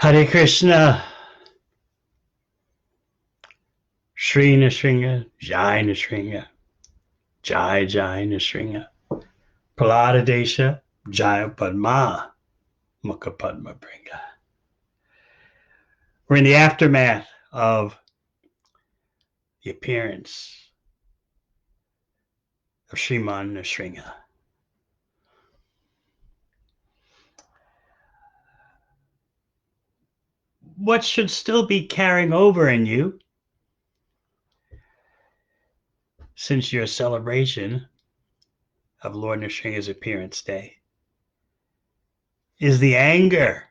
Hare Krishna, Sri Nrsinga, Jai Nrsinga, Jai Jai Nrsinga, Palada Desha, Jaya Padma, Mukha Padma Bringa. We're in the aftermath of the appearance of Sriman Nrsinga. What should still be carrying over in you since your celebration of Lord Nrsinga's appearance day is the anger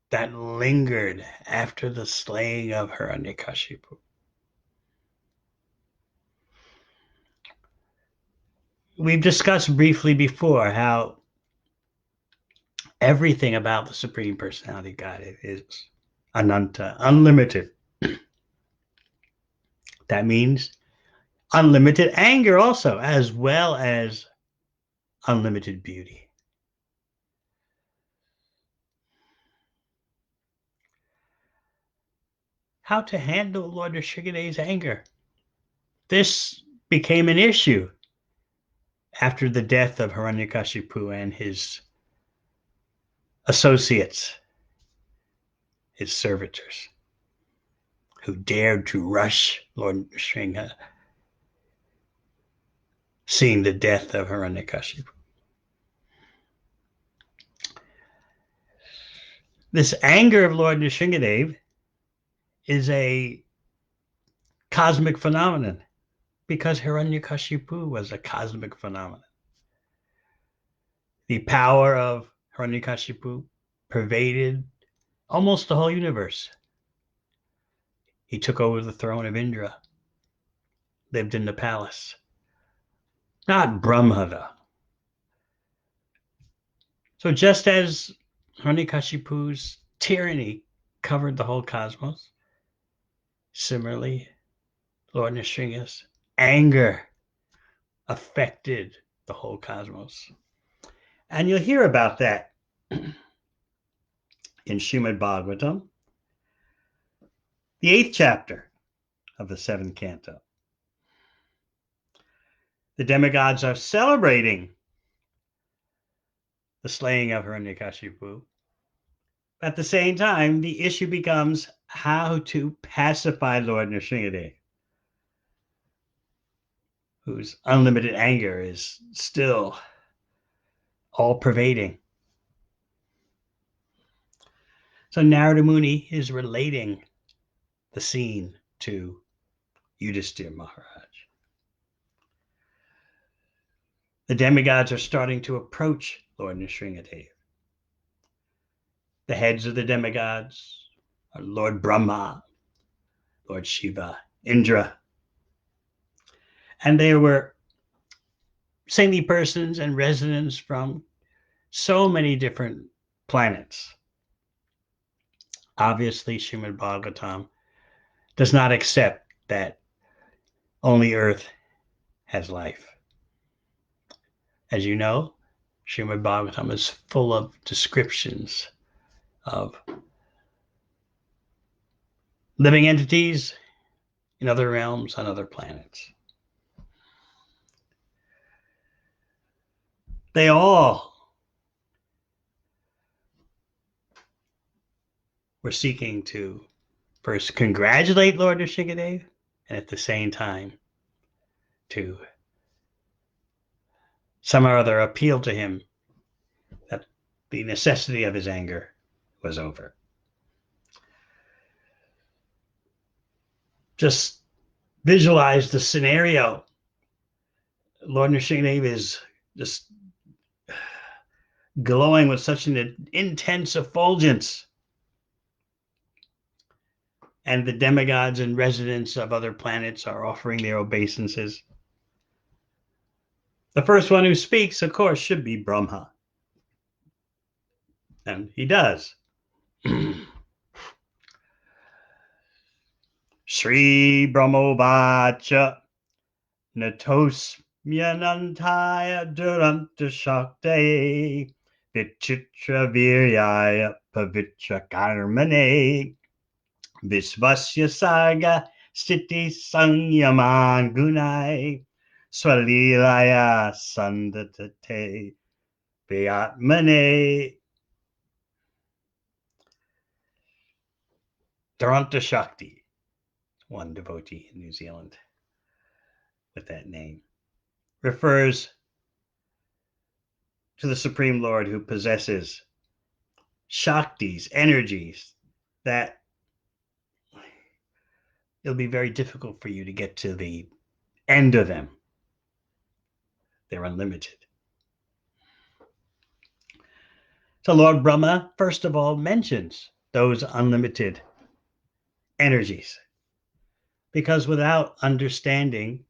that lingered after the slaying of Hiranyakashipu. We've discussed briefly before how everything about the Supreme Personality of God is Ananta, unlimited. That means unlimited anger also, as well as unlimited beauty. How to handle Lord Nrsingadeva's anger? This became an issue after the death of Hiranyakashipu and his associates, his servitors, who dared to rush Lord Nrsinga, seeing the death of Hiranyakashipu. This anger of Lord Nrsingadeva is a cosmic phenomenon because Hiranyakashipu was a cosmic phenomenon. The power of Hiranyakashipu pervaded almost the whole universe. He took over the throne of Indra, lived in the palace. Not Brahma, though. So just as Hiranyakashipu's tyranny covered the whole cosmos, similarly, Lord Nrsinga's anger affected the whole cosmos. And you'll hear about that in Srimad Bhagavatam, the 8th chapter of the 7th canto. The demigods are celebrating the slaying of Hiranyakashipu. At the same time, the issue becomes how to pacify Lord Nrsingadeva, whose unlimited anger is still all-pervading. So Narada Muni is relating the scene to Yudhishthira Maharaj. The demigods are starting to approach Lord Nrsingadeva. The heads of the demigods are Lord Brahma, Lord Shiva, Indra. And they were saintly persons and residents from so many different planets. Obviously, Srimad Bhagavatam does not accept that only Earth has life. As you know, Srimad Bhagavatam is full of descriptions of living entities in other realms on other planets. They all were seeking to first congratulate Lord Nrsingadeva and at the same time to somehow or other appeal to him that the necessity of his anger was over. Just visualize the scenario. Lord Nrsingadeva is just glowing with such an intense effulgence. And the demigods and residents of other planets are offering their obeisances. The first one who speaks, of course, should be Brahma. And he does. Sri Brahmovacha Natosmyanantaya Duranta Shakti Vichitra Viryaya Pavitra Karmane Visvasya Saga Sthiti Sanyaman Gunai Swalilaya Sandatate Vyatmane. Duranta Shakti, one devotee in New Zealand with that name, refers to the Supreme Lord who possesses Shaktis, energies that it'll be very difficult for you to get to the end of them. They're unlimited. So Lord Brahma, first of all, mentions those unlimited energies, because without understanding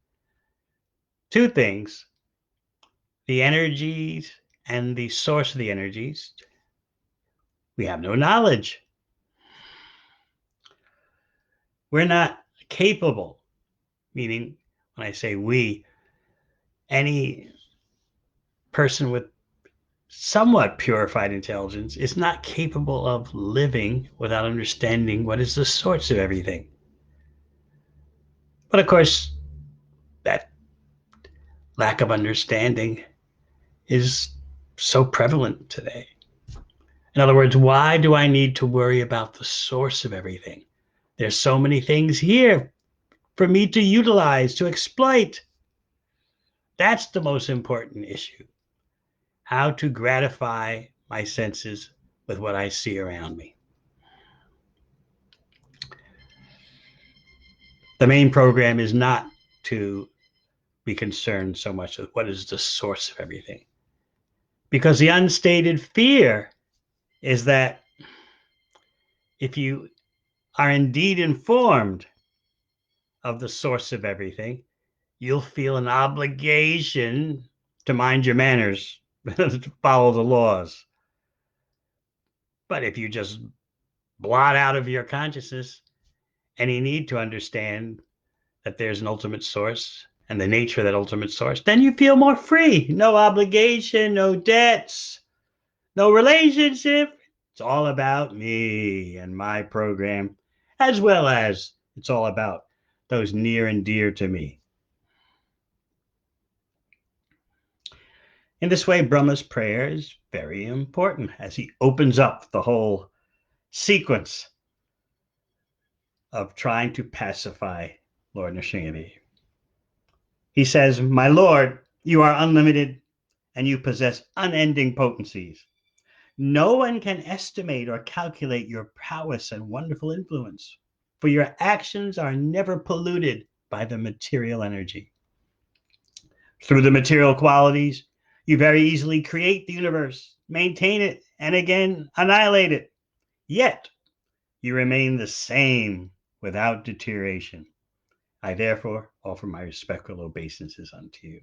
two things, the energies and the source of the energies, we have no knowledge. We're not capable, meaning when I say we, any person with somewhat purified intelligence is not capable of living without understanding what is the source of everything. But of course, that lack of understanding is so prevalent today. In other words, why do I need to worry about the source of everything? There's so many things here for me to utilize, to exploit. That's the most important issue. How to gratify my senses with what I see around me. The main program is not to be concerned so much with what is the source of everything. Because the unstated fear is that if you are indeed informed of the source of everything, you'll feel an obligation to mind your manners, to follow the laws. But if you just blot out of your consciousness any need to understand that there's an ultimate source and the nature of that ultimate source, then you feel more free. No obligation, no debts, no relationship. It's all about me and my program, as well as it's all about those near and dear to me. In this way, Brahma's prayer is very important as he opens up the whole sequence of trying to pacify Lord Nrsimhadev. He says, "My Lord, you are unlimited and you possess unending potencies. No one can estimate or calculate your prowess and wonderful influence, for your actions are never polluted by the material energy. Through the material qualities, you very easily create the universe, maintain it, and again annihilate it. Yet, you remain the same without deterioration. I therefore offer my respectful obeisances unto you."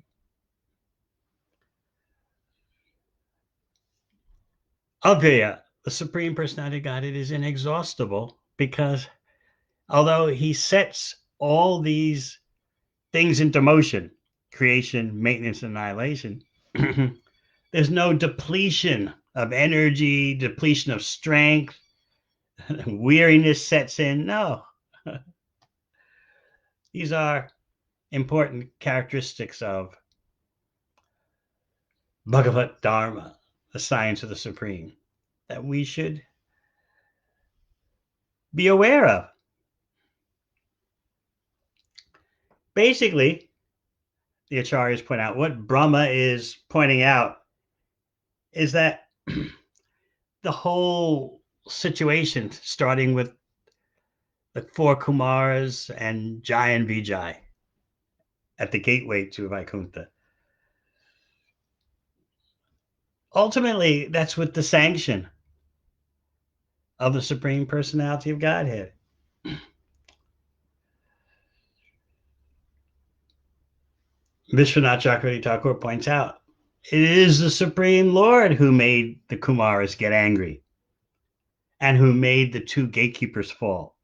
Avyaya, the Supreme Personality of Godhead, is inexhaustible because although he sets all these things into motion, creation, maintenance, annihilation, there's no depletion of energy, depletion of strength, weariness sets in. No. These are important characteristics of Bhagavad Dharma, the science of the Supreme, that we should be aware of. Basically, the Acharyas point out, what Brahma is pointing out is that the whole situation, starting with the four Kumaras and Jai and Vijay at the gateway to Vaikuntha, ultimately, that's with the sanction of the Supreme Personality of Godhead. Vishwanath Chakravarti Thakur points out, it is the Supreme Lord who made the Kumaras get angry and who made the two gatekeepers fall.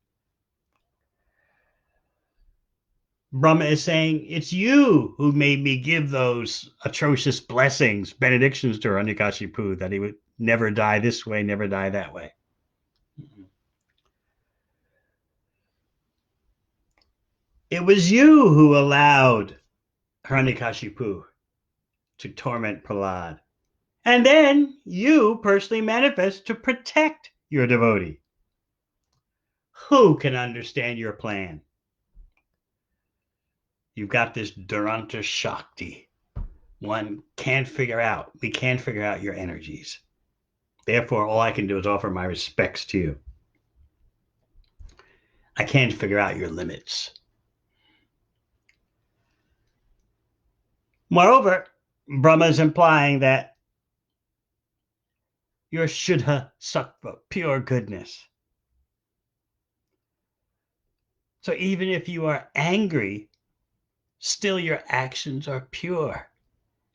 Brahma is saying, it's you who made me give those atrocious blessings, benedictions to Hiranyakashipu, that he would never die this way, never die that way. It was you who allowed Hiranyakashipu to torment Prahlad. And then you personally manifest to protect your devotee. Who can understand your plan? You've got this Duranta Shakti. We can't figure out your energies. Therefore, all I can do is offer my respects to you. I can't figure out your limits. Moreover, Brahma is implying that you're Shuddha Sattva, pure goodness. So even if you are angry, still your actions are pure.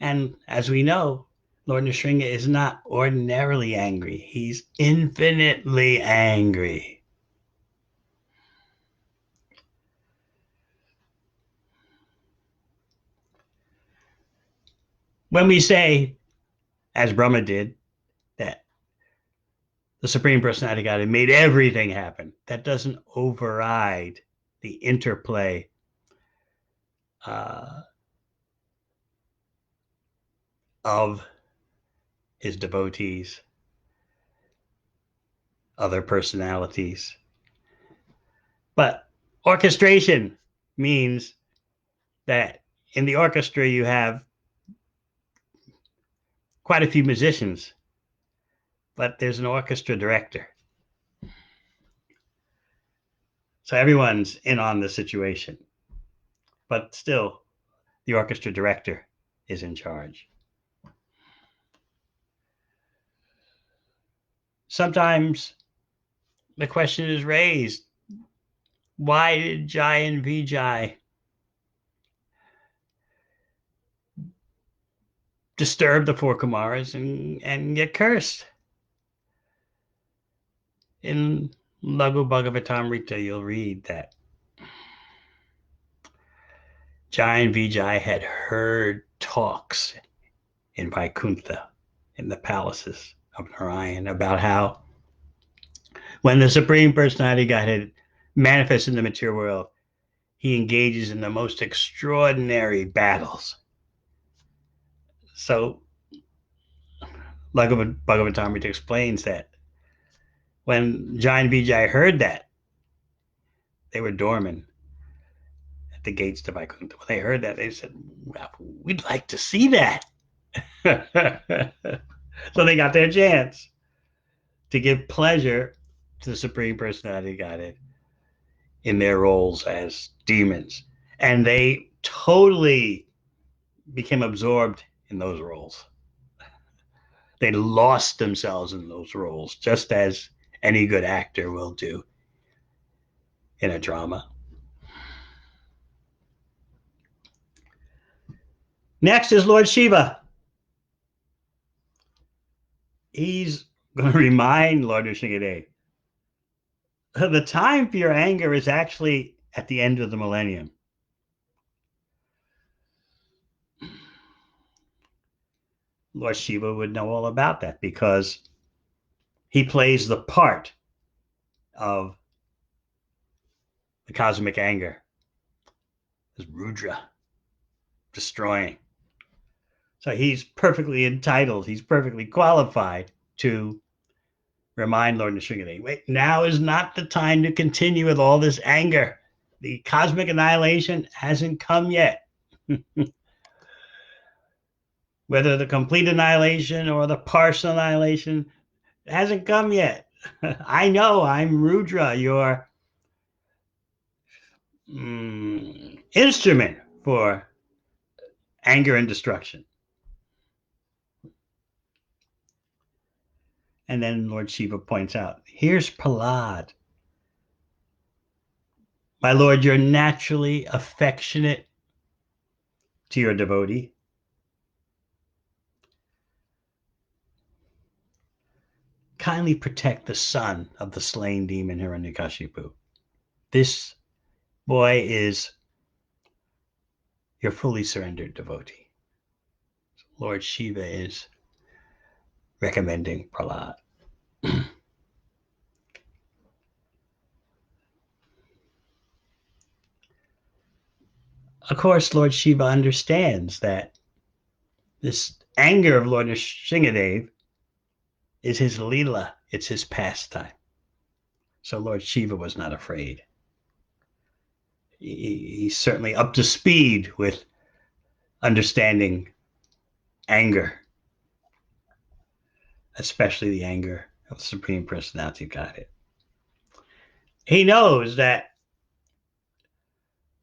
And as we know, Lord Nrsinga is not ordinarily angry. He's infinitely angry. When we say, as Brahma did, that the Supreme Personality of Godhead made everything happen, that doesn't override the interplay of his devotees, other personalities. But orchestration means that in the orchestra you have quite a few musicians, but there's an orchestra director. So everyone's in on the situation, but still the orchestra director is in charge. Sometimes the question is raised, why did Jai and Vijay disturb the four Kumaras and get cursed? In Laghu Bhagavatamrita, you'll read that Jai and Vijay had heard talks in Vaikuntha, in the palaces of Narayan, about how when the Supreme Personality of Godhead manifests in the material world, he engages in the most extraordinary battles. So Laghu Bhagavatamrita explains that when Jai and Vijay heard that, they were dormant at the gates to Vaikuntha. When they heard that, they said, well, we'd like to see that. So they got their chance to give pleasure to the Supreme Personality of Godhead in their roles as demons. And they totally became absorbed in those roles. They lost themselves in those roles, just as any good actor will do in a drama. Next is Lord Shiva. He's going to remind Lord Nrsingadev, the time for your anger is actually at the end of the millennium. Lord Shiva would know all about that because he plays the part of the cosmic anger as Rudra, destroying. So he's perfectly entitled, he's perfectly qualified to remind Lord Nrsingadev, wait, now is not the time to continue with all this anger. The cosmic annihilation hasn't come yet. Whether the complete annihilation or the partial annihilation hasn't come yet. I know I'm Rudra, your instrument for anger and destruction. And then Lord Shiva points out, here's Prahlad. My Lord, you're naturally affectionate to your devotee. Kindly protect the son of the slain demon Hiranyakashipu. This boy is your fully surrendered devotee. Lord Shiva is recommending Prahlad. Of course, Lord Shiva understands that this anger of Lord Nrsingadev is his Leela, it's his pastime. So Lord Shiva was not afraid. He's certainly up to speed with understanding anger, especially the anger of the Supreme Personality of Godhead. He knows that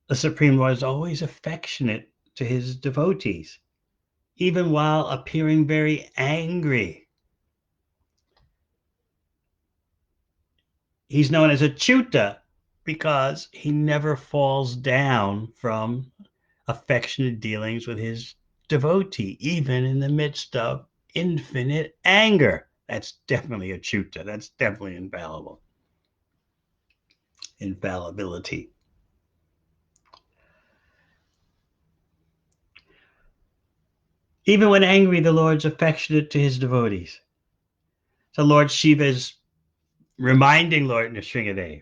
the Supreme Lord is always affectionate to his devotees, even while appearing very angry. He's known as Achyuta because he never falls down from affectionate dealings with his devotee, even in the midst of infinite anger. That's definitely Achyuta. That's definitely infallible. Infallibility. Even when angry, the Lord's affectionate to his devotees. So Lord Shiva is reminding Lord Nrsingadev,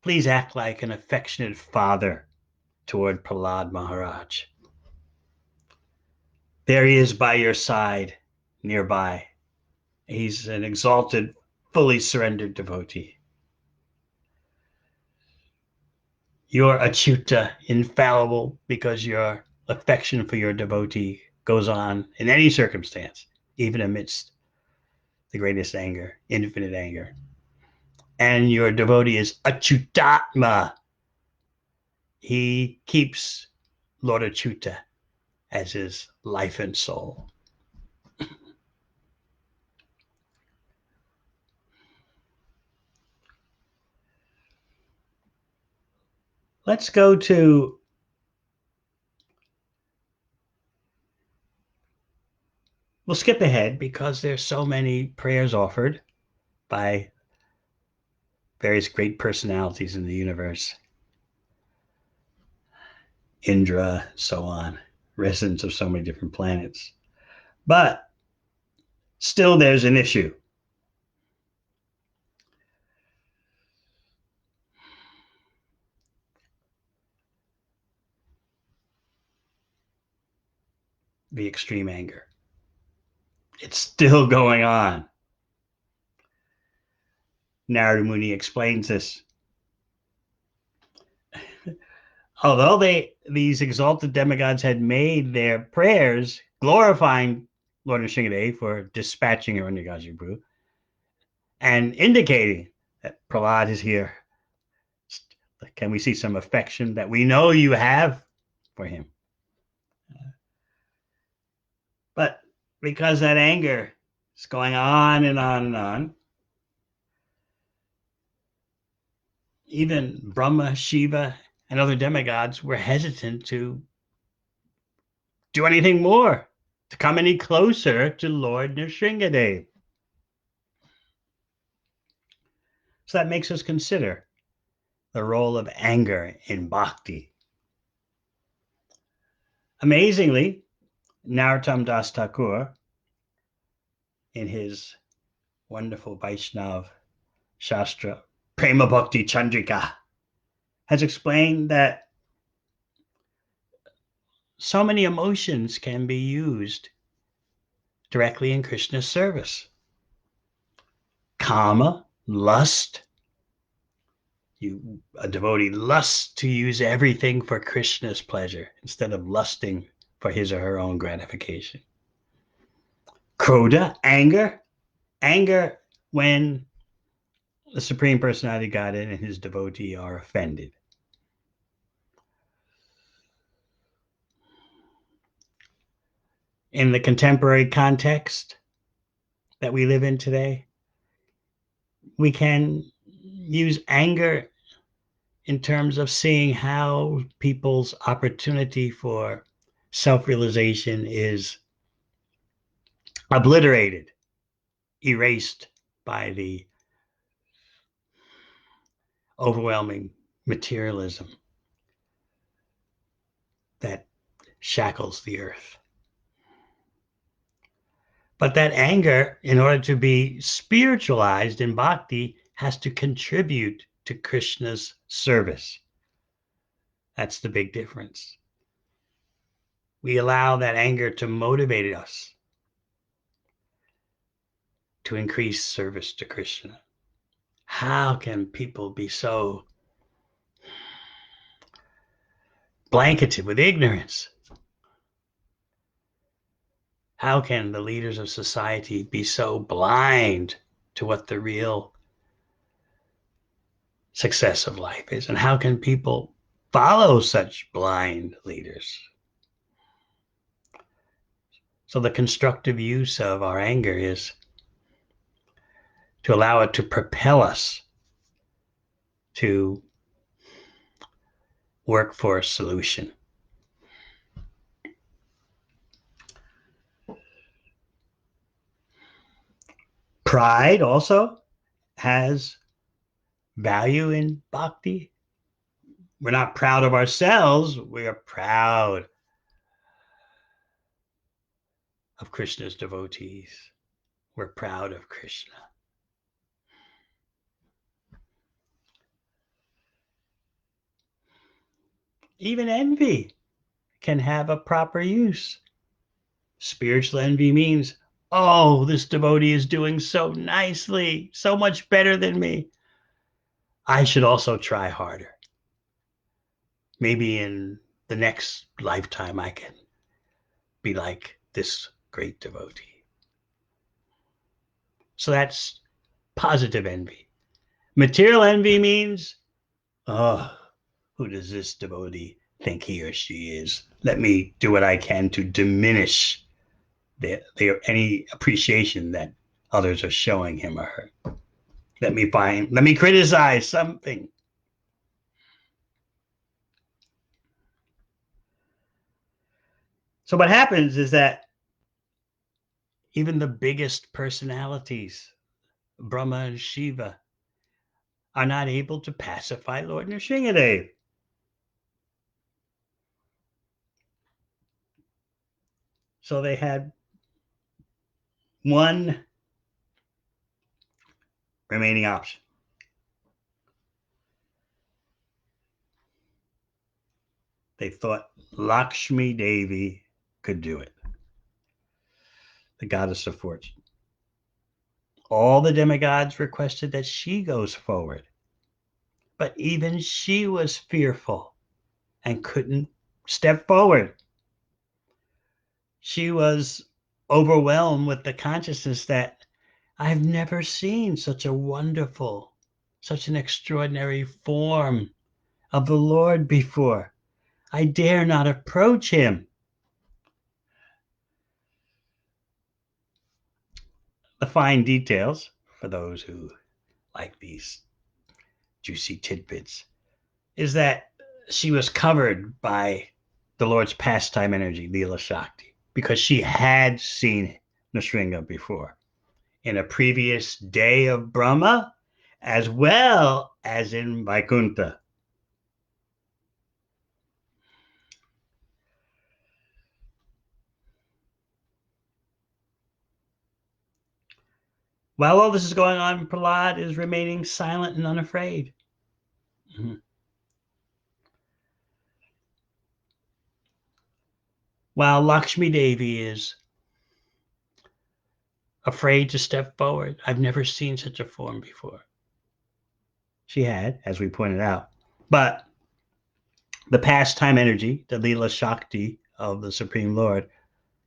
please act like an affectionate father toward Prahlad Maharaj. There he is by your side, nearby. He's an exalted, fully surrendered devotee. You're Achyuta, infallible, because your affection for your devotee goes on in any circumstance, even amidst the greatest anger, infinite anger. And your devotee is Achyutatma. He keeps Lord Achyuta as his life and soul. Let's go to we'll skip ahead because there's so many prayers offered by various great personalities in the universe. Indra, so on, residents of so many different planets. But still, there's an issue. The extreme anger. It's still going on. Narada Muni explains this. Although these exalted demigods had made their prayers glorifying Lord Nrsingadev for dispatching Hiranyakashipu and indicating that Prahlad is here, can we see some affection that we know you have for him? But because that anger is going on and on and on, even Brahma, Shiva, and other demigods were hesitant to do anything more, to come any closer to Lord Nrsingadev. So that makes us consider the role of anger in bhakti. Amazingly, Narottam Das Thakur, in his wonderful Vaishnav Shastra, Prema Bhakti Chandrika, has explained that so many emotions can be used directly in Krishna's service. Kama, lust. A devotee lusts to use everything for Krishna's pleasure instead of lusting for his or her own gratification. Krodha, anger. Anger when the Supreme Personality of Godhead and his devotee are offended. In the contemporary context that we live in today, we can use anger in terms of seeing how people's opportunity for self-realization is obliterated, erased by the overwhelming materialism that shackles the earth. But that anger, in order to be spiritualized in bhakti, has to contribute to Krishna's service. That's the big difference. We allow that anger to motivate us to increase service to Krishna. How can people be so blanketed with ignorance? How can the leaders of society be so blind to what the real success of life is? And how can people follow such blind leaders? So the constructive use of our anger is to allow it to propel us to work for a solution. Pride also has value in bhakti. We're not proud of ourselves, we are proud of Krishna's devotees. We're proud of Krishna. Even envy can have a proper use. Spiritual envy means, oh, this devotee is doing so nicely, so much better than me. I should also try harder. Maybe in the next lifetime, I can be like this great devotee. So that's positive envy. Material envy means, oh, who does this devotee think he or she is? Let me do what I can to diminish any appreciation that others are showing him or her. Let me criticize something. So what happens is that even the biggest personalities, Brahma and Shiva, are not able to pacify Lord Nrsingadev. So they had one remaining option. They thought Lakshmi Devi could do it, the goddess of fortune. All the demigods requested that she goes forward, but even she was fearful and couldn't step forward. She was overwhelmed with the consciousness that I've never seen such a wonderful, such an extraordinary form of the Lord before. I dare not approach him. The fine details, for those who like these juicy tidbits, is that she was covered by the Lord's pastime energy, Leela Shakti, because she had seen Nrsinga before in a previous day of Brahma, as well as in Vaikuntha. While all this is going on, Prahlad is remaining silent and unafraid. Mm-hmm. While Lakshmi Devi is afraid to step forward. I've never seen such a form before. She had, as we pointed out, but the pastime energy, the Leela Shakti of the Supreme Lord,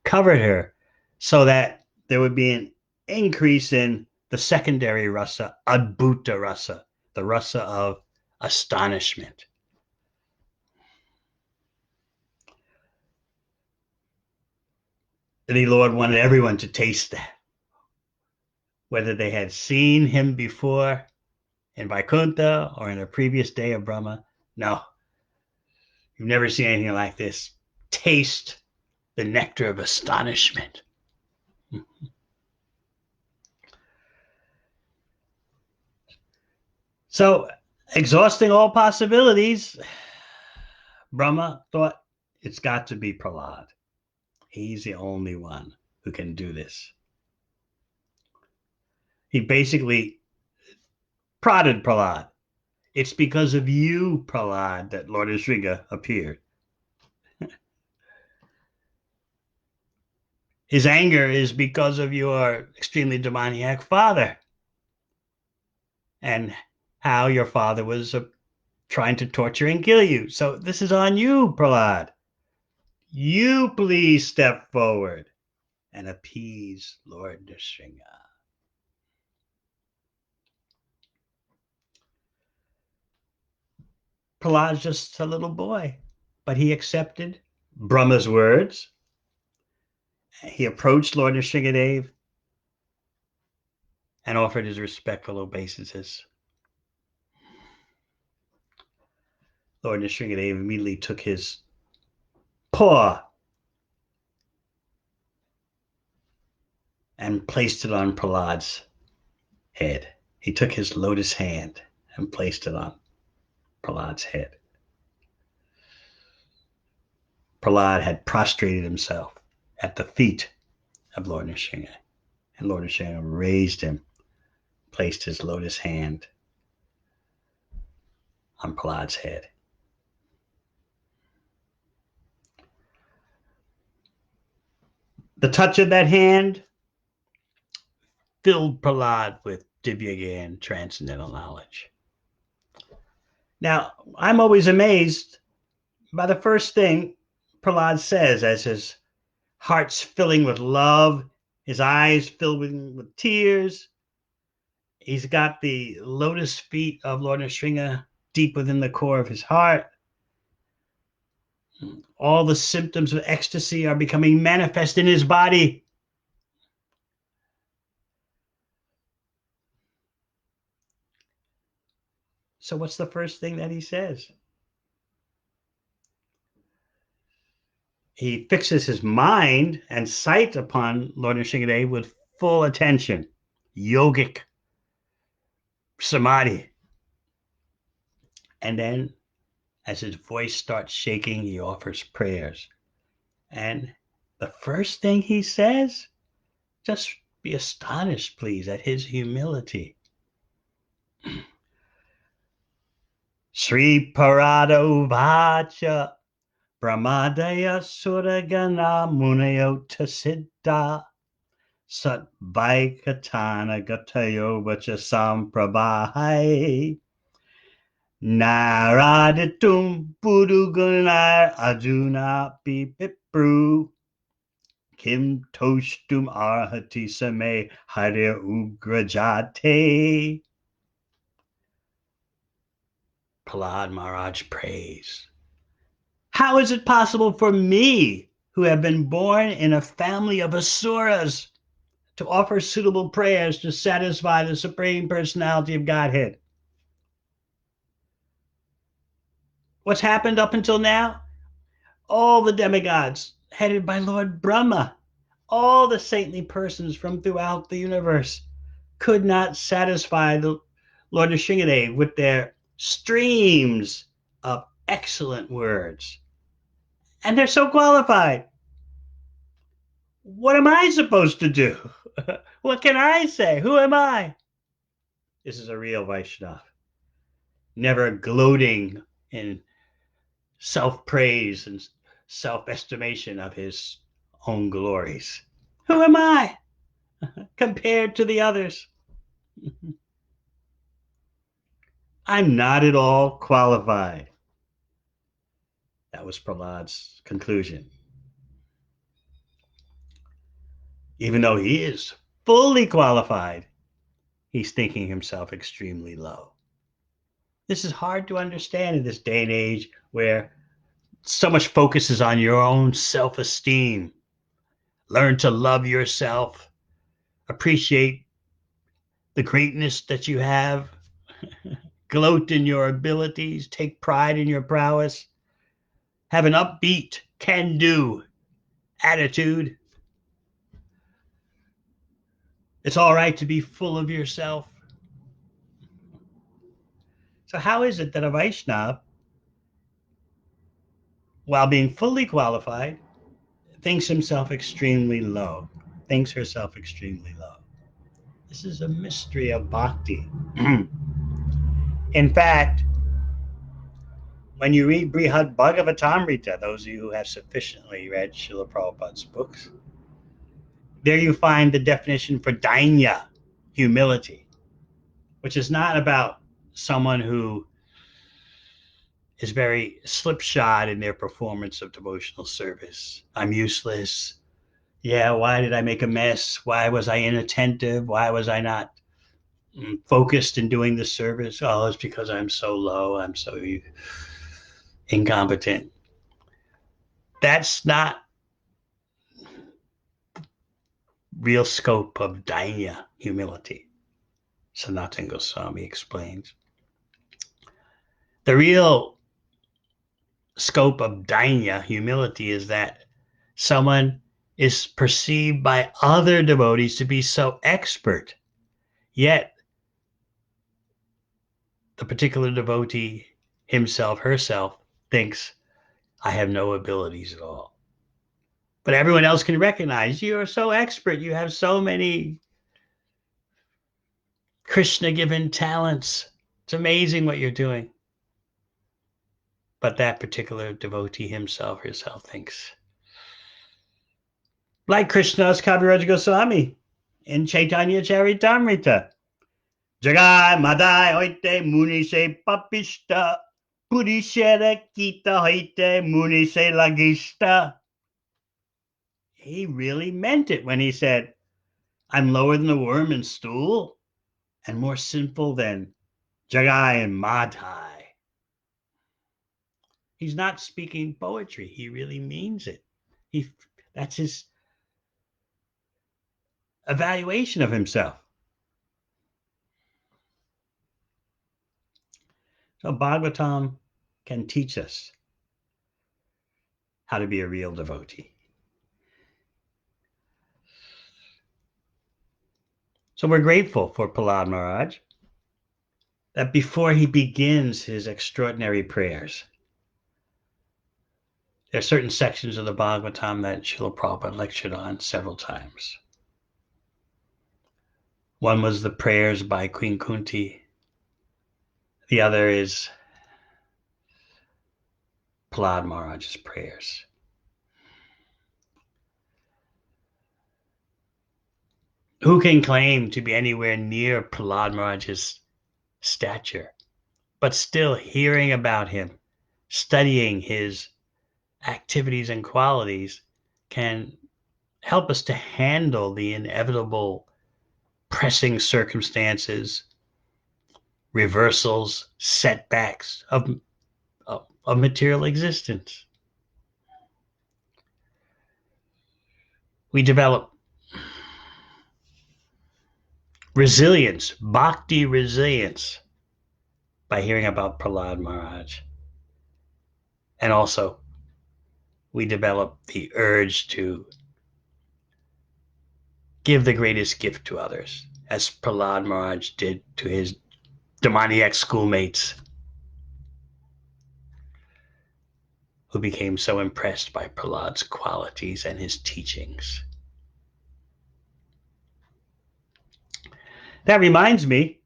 covered her so that there would be an increase in the secondary rasa, Adbhuta rasa, the rasa of astonishment. The Lord wanted everyone to taste that, whether they had seen him before in Vaikuntha or in a previous day of Brahma. No, you've never seen anything like this. Taste the nectar of astonishment. So, exhausting all possibilities, Brahma thought it's got to be Prahlad. He's the only one who can do this. He basically prodded Prahlad. It's because of you, Prahlad, that Lord Nrsinga appeared. His anger is because of your extremely demoniac father and how your father was trying to torture and kill you. So this is on you, Prahlad. You please step forward and appease Lord Nrsinga. Prahlad's just a little boy, but he accepted Brahma's words. He approached Lord Nrsingadev and offered his respectful obeisances. Lord Nrsingadev immediately took his paw and placed it on Prahlad's head. He took his lotus hand and placed it on Prahlad's head. Prahlad had prostrated himself at the feet of Lord Nrsinga, and Lord Nrsinga raised him, placed his lotus hand on Prahlad's head. The touch of that hand filled Prahlad with Divya Gyan, transcendental knowledge. Now, I'm always amazed by the first thing Prahlad says as his heart's filling with love, his eyes filled with tears. He's got the lotus feet of Lord Nrsinga deep within the core of his heart. All the symptoms of ecstasy are becoming manifest in his body. So what's the first thing that he says? He fixes his mind and sight upon Lord Nrsingadev with full attention, yogic samadhi. And then, as his voice starts shaking, he offers prayers. And the first thing he says, just be astonished, please, at his humility. Sri Parado Vacha Brahmadaya Suragana Munayota Siddha Sat Vaikatana Gatayo Vacha Samprabhai Naraditum Budugunar Arjuna Pipipru Kim Toshtum Arhati Same Hare Ugrajate. Prahlad Maharaj prays. How is it possible for me, who have been born in a family of asuras, to offer suitable prayers to satisfy the Supreme Personality of Godhead? What's happened up until now? All the demigods, headed by Lord Brahma, all the saintly persons from throughout the universe, could not satisfy the Lord Nrsingadev with their streams of excellent words. And they're so qualified. What am I supposed to do? What can I say? Who am I? This is a real Vaishnava, never gloating in self-praise and self-estimation of his own glories. Who am I compared to the others? I'm not at all qualified. That was Prahlad's conclusion. Even though he is fully qualified, he's thinking himself extremely low. This is hard to understand in this day and age where so much focus is on your own self-esteem. Learn to love yourself, appreciate the greatness that you have, gloat in your abilities, take pride in your prowess, have an upbeat, can-do attitude. It's all right to be full of yourself. So how is it that a Vaishnava, while being fully qualified, thinks himself extremely low, thinks herself extremely low? This is a mystery of bhakti. In fact, when you read Brihad Bhagavatamrita, those of you who have sufficiently read Srila Prabhupada's books, there you find the definition for dainya, humility, which is not about someone who is very slipshod in their performance of devotional service. I'm useless. Yeah, why did I make a mess? Why was I inattentive? Why was I not focused in doing the service? Oh, it's because I'm so low. I'm so incompetent. That's not real scope of dainya, humility, Sanatana Goswami explains. The real scope of dainya, humility, is that someone is perceived by other devotees to be so expert, yet the particular devotee himself, herself, thinks, I have no abilities at all. But everyone else can recognize you are so expert. You have so many Krishna given talents. It's amazing what you're doing. But that particular devotee himself, herself, thinks, like Krishna's Kaviraj Goswami in Chaitanya Charitamrita. Jagai Madai Hoite Munise Papista Purishera Kita Hoite Munise Lagista. He really meant it when he said, I'm lower than the worm and stool and more sinful than Jagai and Madai. He's not speaking poetry. He really means it. That's his evaluation of himself. So Bhagavatam can teach us how to be a real devotee. So we're grateful for Prahlad Maharaj that before he begins his extraordinary prayers, there are certain sections of the Bhagavatam that Srila Prabhupada lectured on several times. One was the prayers by Queen Kunti. The other is Prahlad Maharaj's prayers. Who can claim to be anywhere near Prahlad Maharaj's stature, but still hearing about him, studying his activities and qualities can help us to handle the inevitable pressing circumstances, reversals, setbacks of material existence. We develop resilience, bhakti resilience, by hearing about Prahlad Maharaj. And also, we develop the urge to give the greatest gift to others, as Prahlad Maharaj did to his demoniac schoolmates, who became so impressed by Prahlad's qualities and his teachings. That reminds me,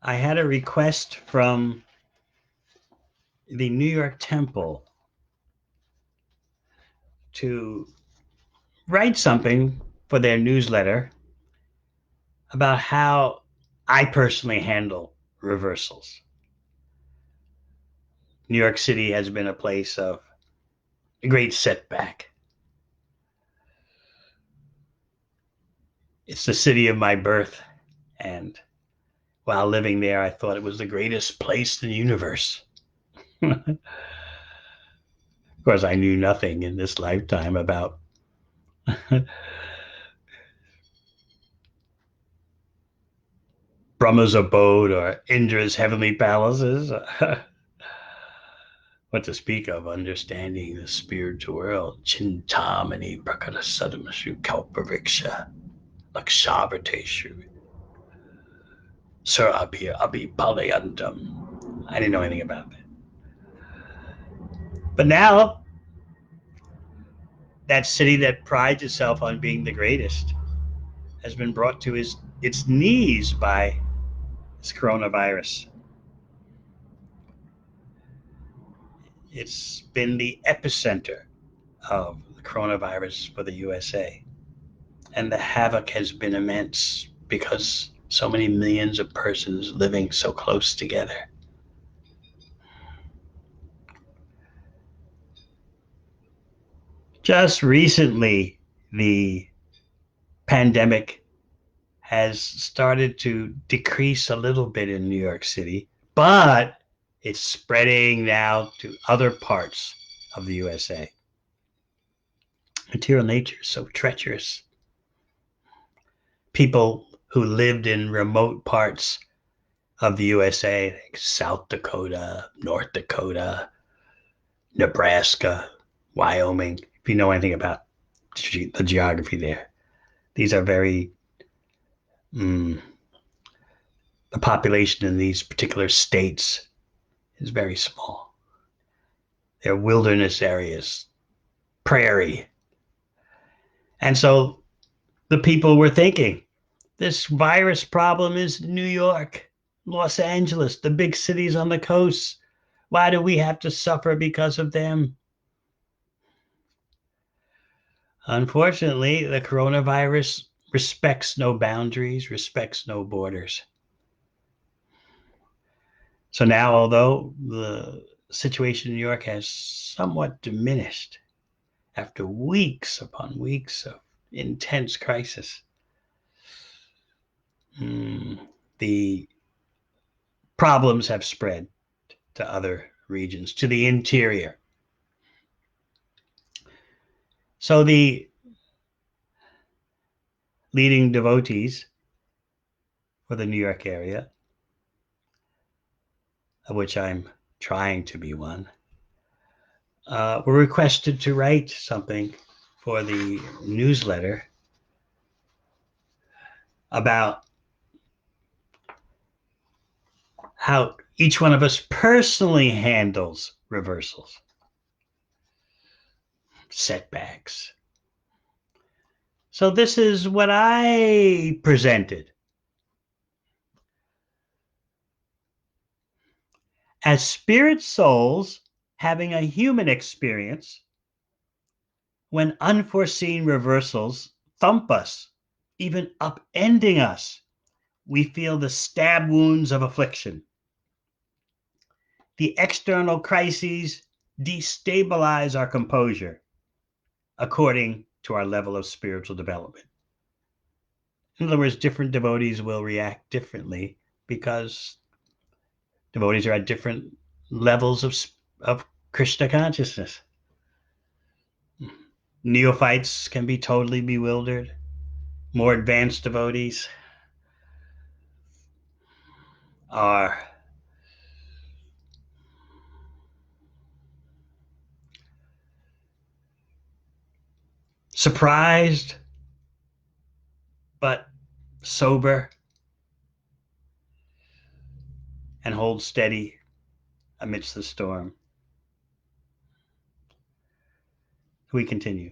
I had a request from the New York Temple to write something for their newsletter about how I personally handle reversals. New York City has been a place of a great setback. It's the city of my birth, and while living there, I thought it was the greatest place in the universe. Of course, I knew nothing in this lifetime about Brahma's abode or Indra's heavenly palaces. What to speak of understanding the spiritual world. Chintamani Prakarasadamashru Kalpavriksha Lakshavarteshu Surabhi Abhipalayantam. I didn't know anything about that. But now that city that prides itself on being the greatest has been brought to its knees by this coronavirus. It's been the epicenter of the coronavirus for the USA. And the havoc has been immense because so many millions of persons living so close together. Just recently, the pandemic has started to decrease a little bit in New York City, but it's spreading now to other parts of the USA. Material nature is so treacherous. People who lived in remote parts of the USA, like South Dakota, North Dakota, Nebraska, Wyoming, if you know anything about the geography there, these are very, the population in these particular states is very small. They're wilderness areas, prairie. And so the people were thinking, this virus problem is New York, Los Angeles, the big cities on the coast. Why do we have to suffer because of them? Unfortunately, the coronavirus respects no boundaries, respects no borders. So now, although the situation in New York has somewhat diminished after weeks upon weeks of intense crisis, the problems have spread to other regions, to the interior. So the leading devotees for the New York area, of which I'm trying to be one, were requested to write something for the newsletter about how each one of us personally handles reversals, setbacks. So this is what I presented. As spirit souls having a human experience, when unforeseen reversals thump us, even upending us, we feel the stab wounds of affliction. The external crises destabilize our composure according to our level of spiritual development. In other words, different devotees will react differently because devotees are at different levels of Krishna consciousness. Neophytes can be totally bewildered. More advanced devotees are surprised but sober and hold steady amidst the storm. We continue.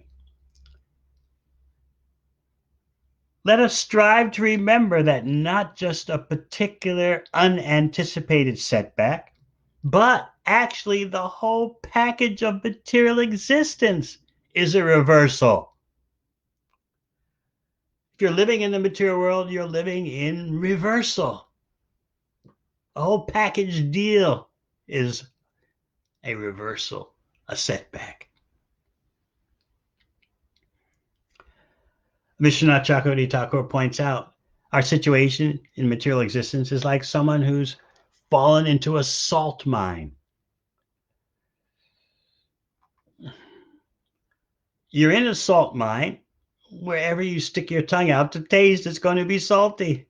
Let us strive to remember that not just a particular unanticipated setback, but actually the whole package of material existence is a reversal. If you're living in the material world, you're living in reversal. The whole package deal is a reversal, a setback. Vishwanath Chakravarti Thakur points out our situation in material existence is like someone who's fallen into a salt mine. You're in a salt mine. Wherever you stick your tongue out to taste, it's going to be salty.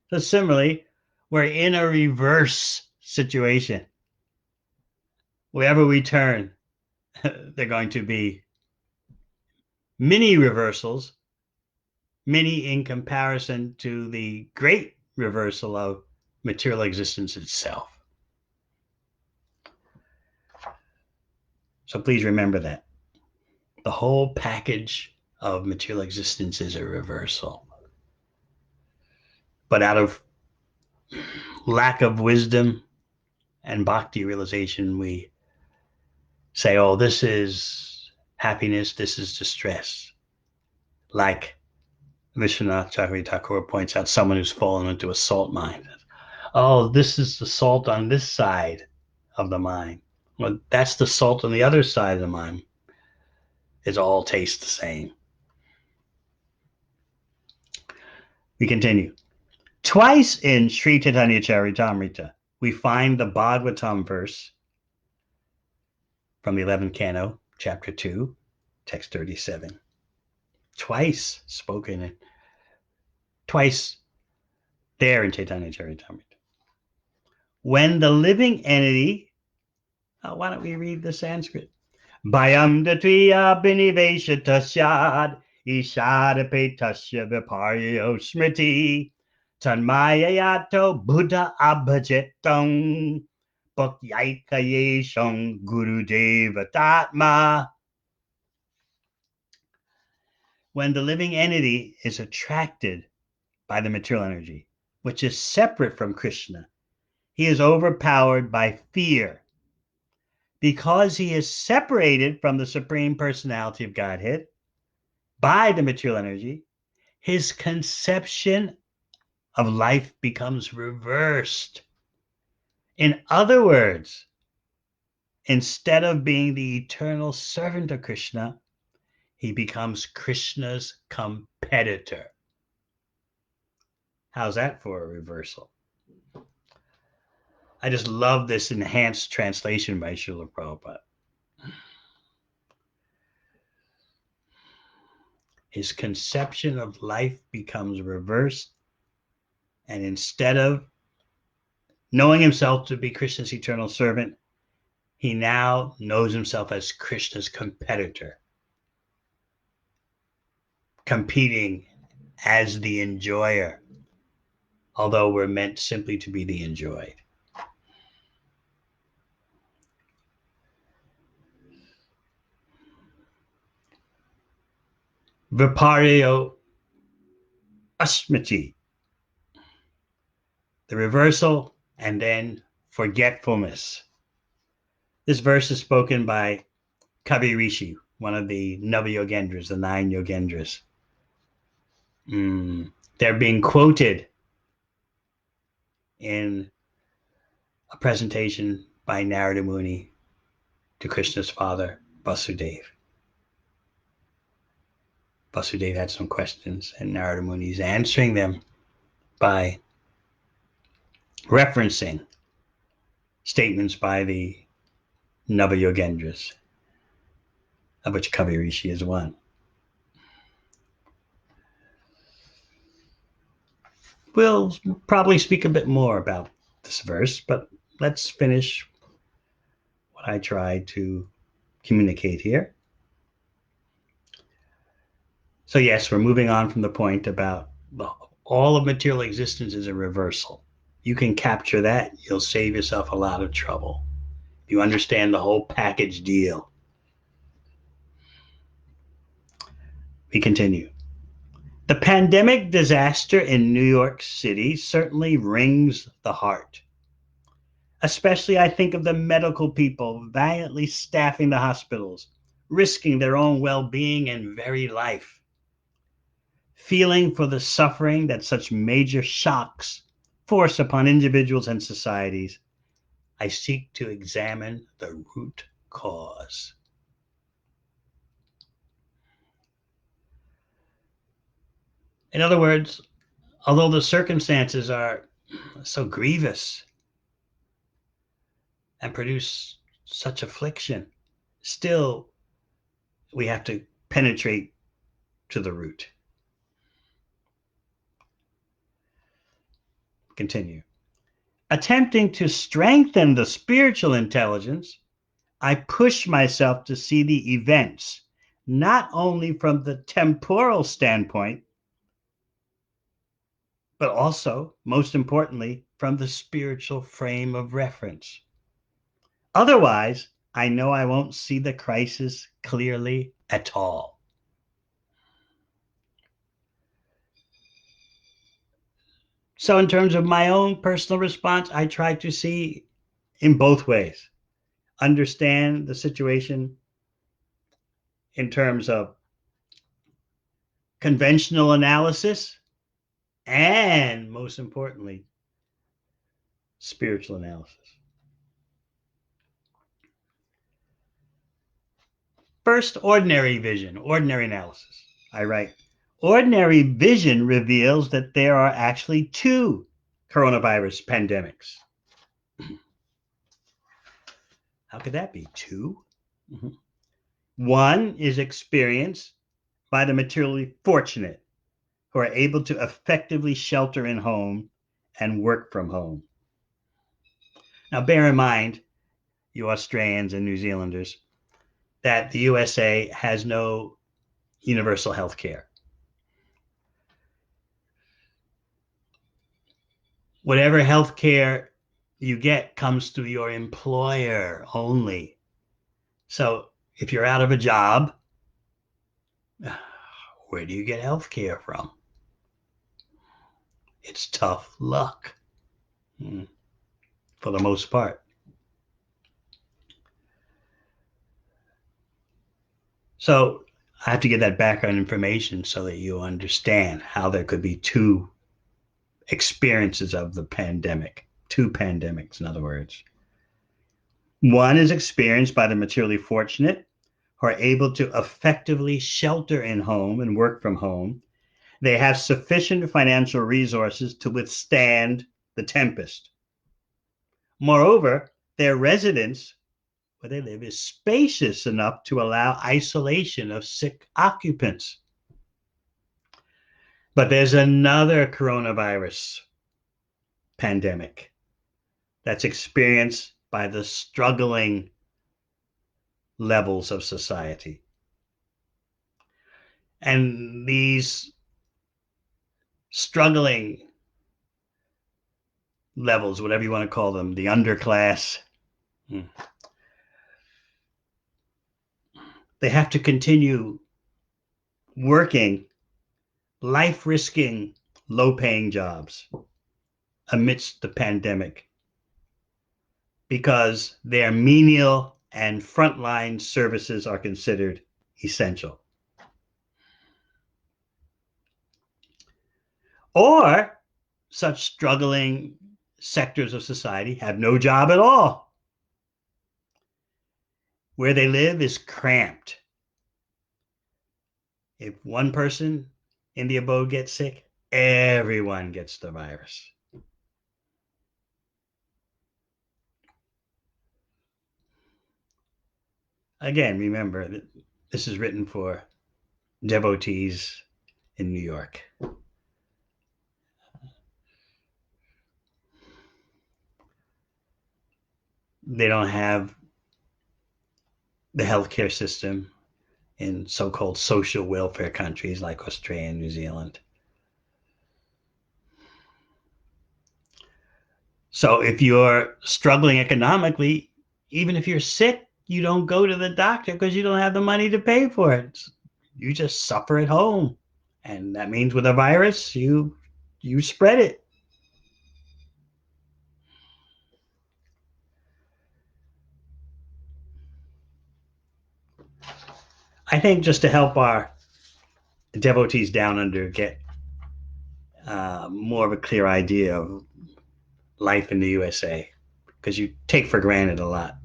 So similarly, we're in a reverse situation. Wherever we turn, they're going to be mini reversals, mini in comparison to the great reversal of material existence itself. So please remember that. The whole package of material existence is a reversal. But out of lack of wisdom and bhakti realization, we say, oh, this is happiness, this is distress. Like Vishwanath Chakravarti Thakur points out, someone who's fallen into a salt mine. Oh, this is the salt on this side of the mine. Well, that's the salt on the other side of the mine. It all tastes the same. We continue. Twice in Sri Chaitanya Charitamrita, we find the Bhagavatam verse from the 11th canto, chapter 2, text 37. Twice spoken, twice there in Chaitanya Charitamrita. When the living entity, why don't we read the Sanskrit? Bhayam datviya biniveshata syad ishadapetasya viparyo smriti tanmayayato buddha abhajetam bhakyaikayesham gurudeva tatma. When the living entity is attracted by the material energy, which is separate from Krishna, he is overpowered by fear. Because he is separated from the Supreme Personality of Godhead by the material energy, his conception of life becomes reversed. In other words, instead of being the eternal servant of Krishna, he becomes Krishna's competitor. How's that for a reversal? I just love this enhanced translation by Srila Prabhupada. His conception of life becomes reversed, and instead of knowing himself to be Krishna's eternal servant, he now knows himself as Krishna's competitor, competing as the enjoyer, although we're meant simply to be the enjoyed. Viparyo asmriti, the reversal, and then forgetfulness. This verse is spoken by Kavi Rishi, one of the Nava-Yogendras, the 9 Yogendras. They're being quoted in a presentation by Narada Muni to Krishna's father, Vasudeva. Vasudeva had some questions, and Narada Muni is answering them by referencing statements by the Nava-Yogendras, of which Kavi Rishi is one. We'll probably speak a bit more about this verse, but let's finish what I tried to communicate here. So yes, we're moving on from the point about all of material existence is a reversal. You can capture that, you'll save yourself a lot of trouble. You understand the whole package deal. We continue. The pandemic disaster in New York City certainly wrings the heart. Especially, I think of the medical people valiantly staffing the hospitals, risking their own well-being and very life. Feeling for the suffering that such major shocks force upon individuals and societies, I seek to examine the root cause. In other words, although the circumstances are so grievous and produce such affliction, still we have to penetrate to the root. Continue. Attempting to strengthen the spiritual intelligence, I push myself to see the events not only from the temporal standpoint, but also, most importantly, from the spiritual frame of reference. Otherwise, I know I won't see the crisis clearly at all. So, in terms of my own personal response, I try to see in both ways, understand the situation in terms of conventional analysis and, most importantly, spiritual analysis. First, ordinary vision, ordinary analysis. I write, ordinary vision reveals that there are actually two coronavirus pandemics. How could that be? Two? Mhm. One is experienced by the materially fortunate who are able to effectively shelter in home and work from home. Now, bear in mind, you Australians and New Zealanders, that the USA has no universal health care. Whatever health care you get comes through your employer only. So if you're out of a job, where do you get health care from? It's tough luck for the most part. So I have to get that background information so that you understand how there could be two experiences of the pandemic, two pandemics, in other words. One is experienced by the materially fortunate who are able to effectively shelter in home and work from home. They have sufficient financial resources to withstand the tempest. Moreover, their residence where they live is spacious enough to allow isolation of sick occupants. But there's another coronavirus pandemic that's experienced by the struggling levels of society. And these struggling levels, whatever you want to call them, the underclass, they have to continue working, life risking, low paying jobs amidst the pandemic because their menial and frontline services are considered essential. Or such struggling sectors of society have no job at all. Where they live is cramped. If one person in the abode gets sick, everyone gets the virus. Again, remember that this is written for devotees in New York. They don't have the healthcare system in so-called social welfare countries like Australia and New Zealand. So if you're struggling economically, even if you're sick, you don't go to the doctor because you don't have the money to pay for it. You just suffer at home. And that means with a virus, you spread it. I think just to help our devotees down under get more of a clear idea of life in the USA, because you take for granted a lot.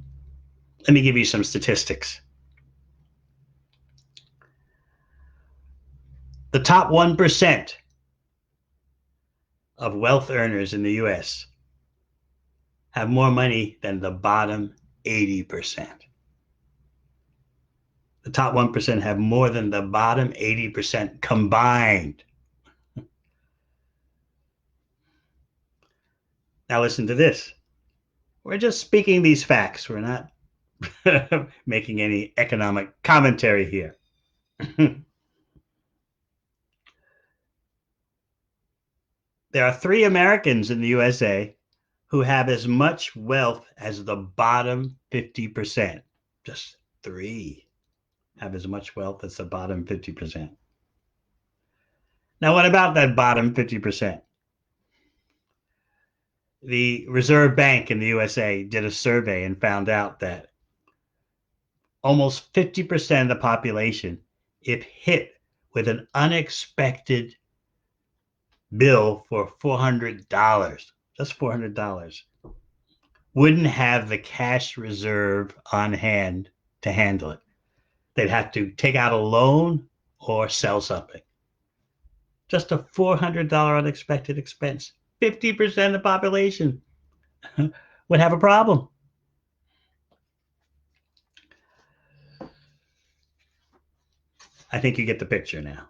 Let me give you some statistics. The top 1% of wealth earners in the US have more money than the bottom 80%. The top 1% have more than the bottom 80% combined. Now, listen to this. We're just speaking these facts. We're not making any economic commentary here. There are 3 Americans in the USA who have as much wealth as the bottom 50%. Just 3 have as much wealth as the bottom 50%. Now, what about that bottom 50%? The Reserve Bank in the USA did a survey and found out that almost 50% of the population, if hit with an unexpected bill for $400, just $400, wouldn't have the cash reserve on hand to handle it. They'd have to take out a loan or sell something. Just a $400 unexpected expense. 50% of the population would have a problem. I think you get the picture now.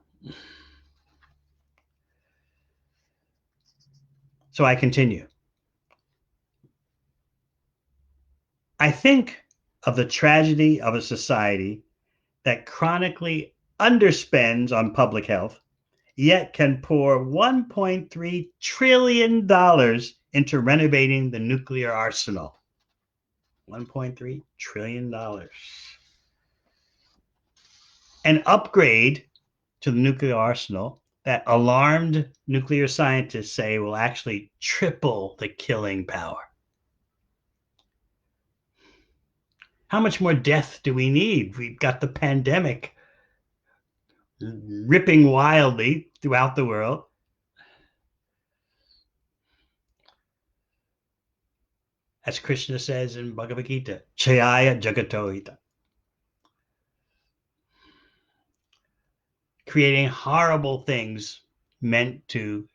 So I continue. I think of the tragedy of a society that chronically underspends on public health, yet can pour $1.3 trillion into renovating the nuclear arsenal. $1.3 trillion. An upgrade to the nuclear arsenal that alarmed nuclear scientists say will actually triple the killing power. How much more death do we need? We've got the pandemic ripping wildly throughout the world. As Krishna says in Bhagavad Gita, Chayaya Jagato Hita. Creating horrible things meant to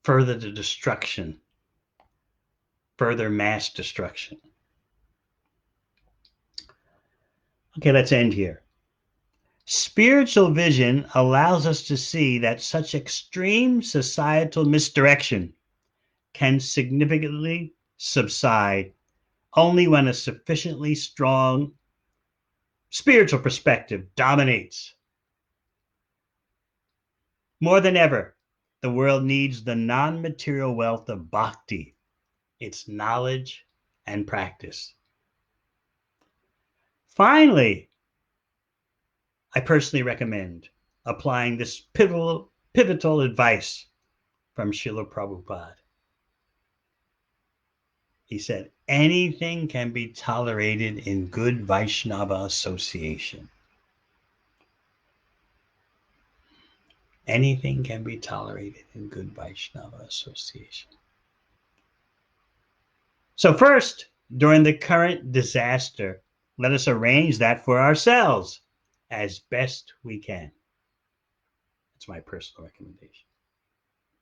further the destruction, further mass destruction. Okay, let's end here. Spiritual vision allows us to see that such extreme societal misdirection can significantly subside only when a sufficiently strong spiritual perspective dominates. More than ever, the world needs the non-material wealth of bhakti, its knowledge and practice. Finally, I personally recommend applying this pivotal advice from Srila Prabhupada. He said, anything can be tolerated in good Vaishnava association. Anything can be tolerated in good Vaishnava association. So first, during the current disaster, let us arrange that for ourselves as best we can. That's my personal recommendation.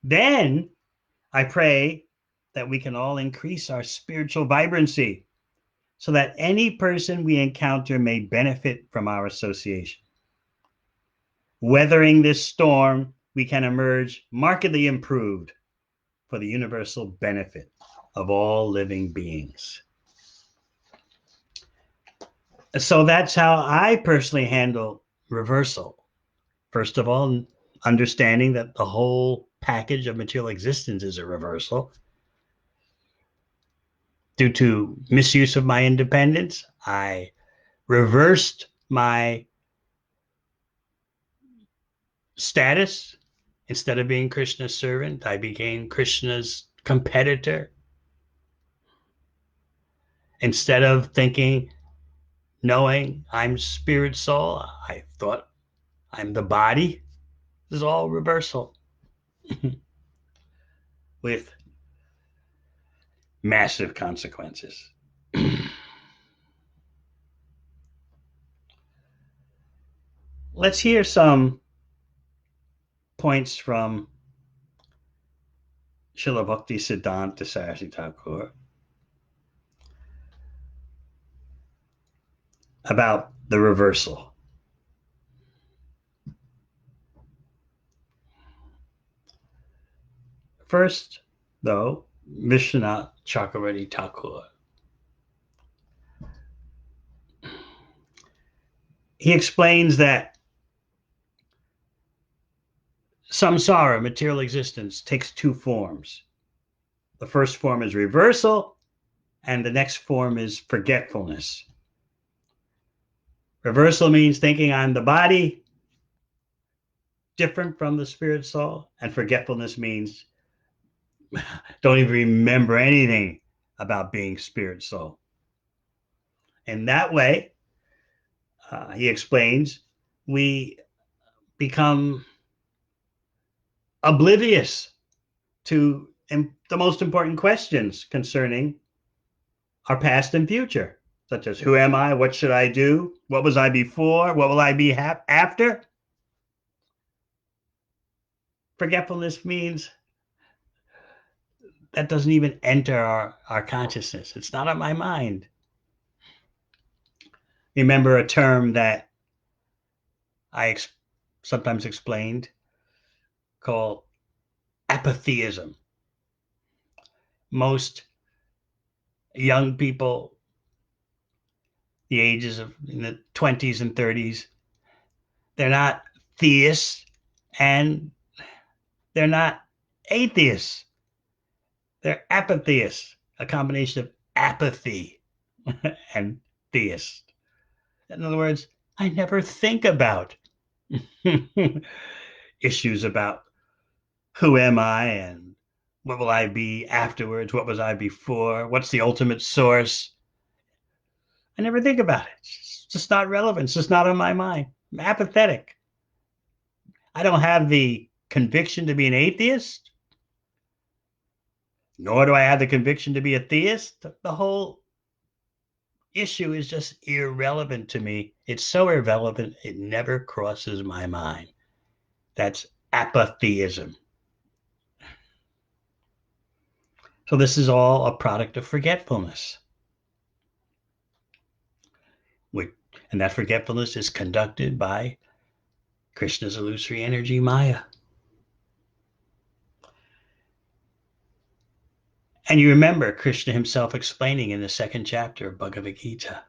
Then I pray that we can all increase our spiritual vibrancy so that any person we encounter may benefit from our association. Weathering this storm, we can emerge markedly improved for the universal benefit of all living beings. So that's how I personally handle reversal. First of all, understanding that the whole package of material existence is a reversal. Due to misuse of my independence, I reversed my status. Instead of being Krishna's servant, I became Krishna's competitor. Instead of knowing I'm spirit soul, I thought I'm the body. This is all reversal with massive consequences. Let's hear some points from Srila Bhakti Siddhanta Saraswati Thakur about the reversal. First, though, Vishwanath Chakravarti Thakur. He explains that samsara, material existence, takes 2 forms. The first form is reversal, and the next form is forgetfulness. Reversal means thinking I'm the body, different from the spirit soul. And forgetfulness means don't even remember anything about being spirit soul. In that way, he explains, we become oblivious to the most important questions concerning our past and future, such as who am I? What should I do? What was I before? What will I be after? Forgetfulness means that doesn't even enter our consciousness. It's not on my mind. Remember a term that I sometimes explained called apatheism. Most young people, the ages of in the 20s and 30s, they're not theists and they're not atheists. They're apatheists, a combination of apathy and theist. In other words, I never think about issues about who am I and what will I be afterwards? What was I before? What's the ultimate source? I never think about it. It's just not relevant. It's just not on my mind. I'm apathetic. I don't have the conviction to be an atheist, nor do I have the conviction to be a theist. The whole issue is just irrelevant to me. It's so irrelevant, it never crosses my mind. That's apatheism. So this is all a product of forgetfulness. And that forgetfulness is conducted by Krishna's illusory energy, Maya. And you remember Krishna himself explaining in the second chapter of Bhagavad Gita.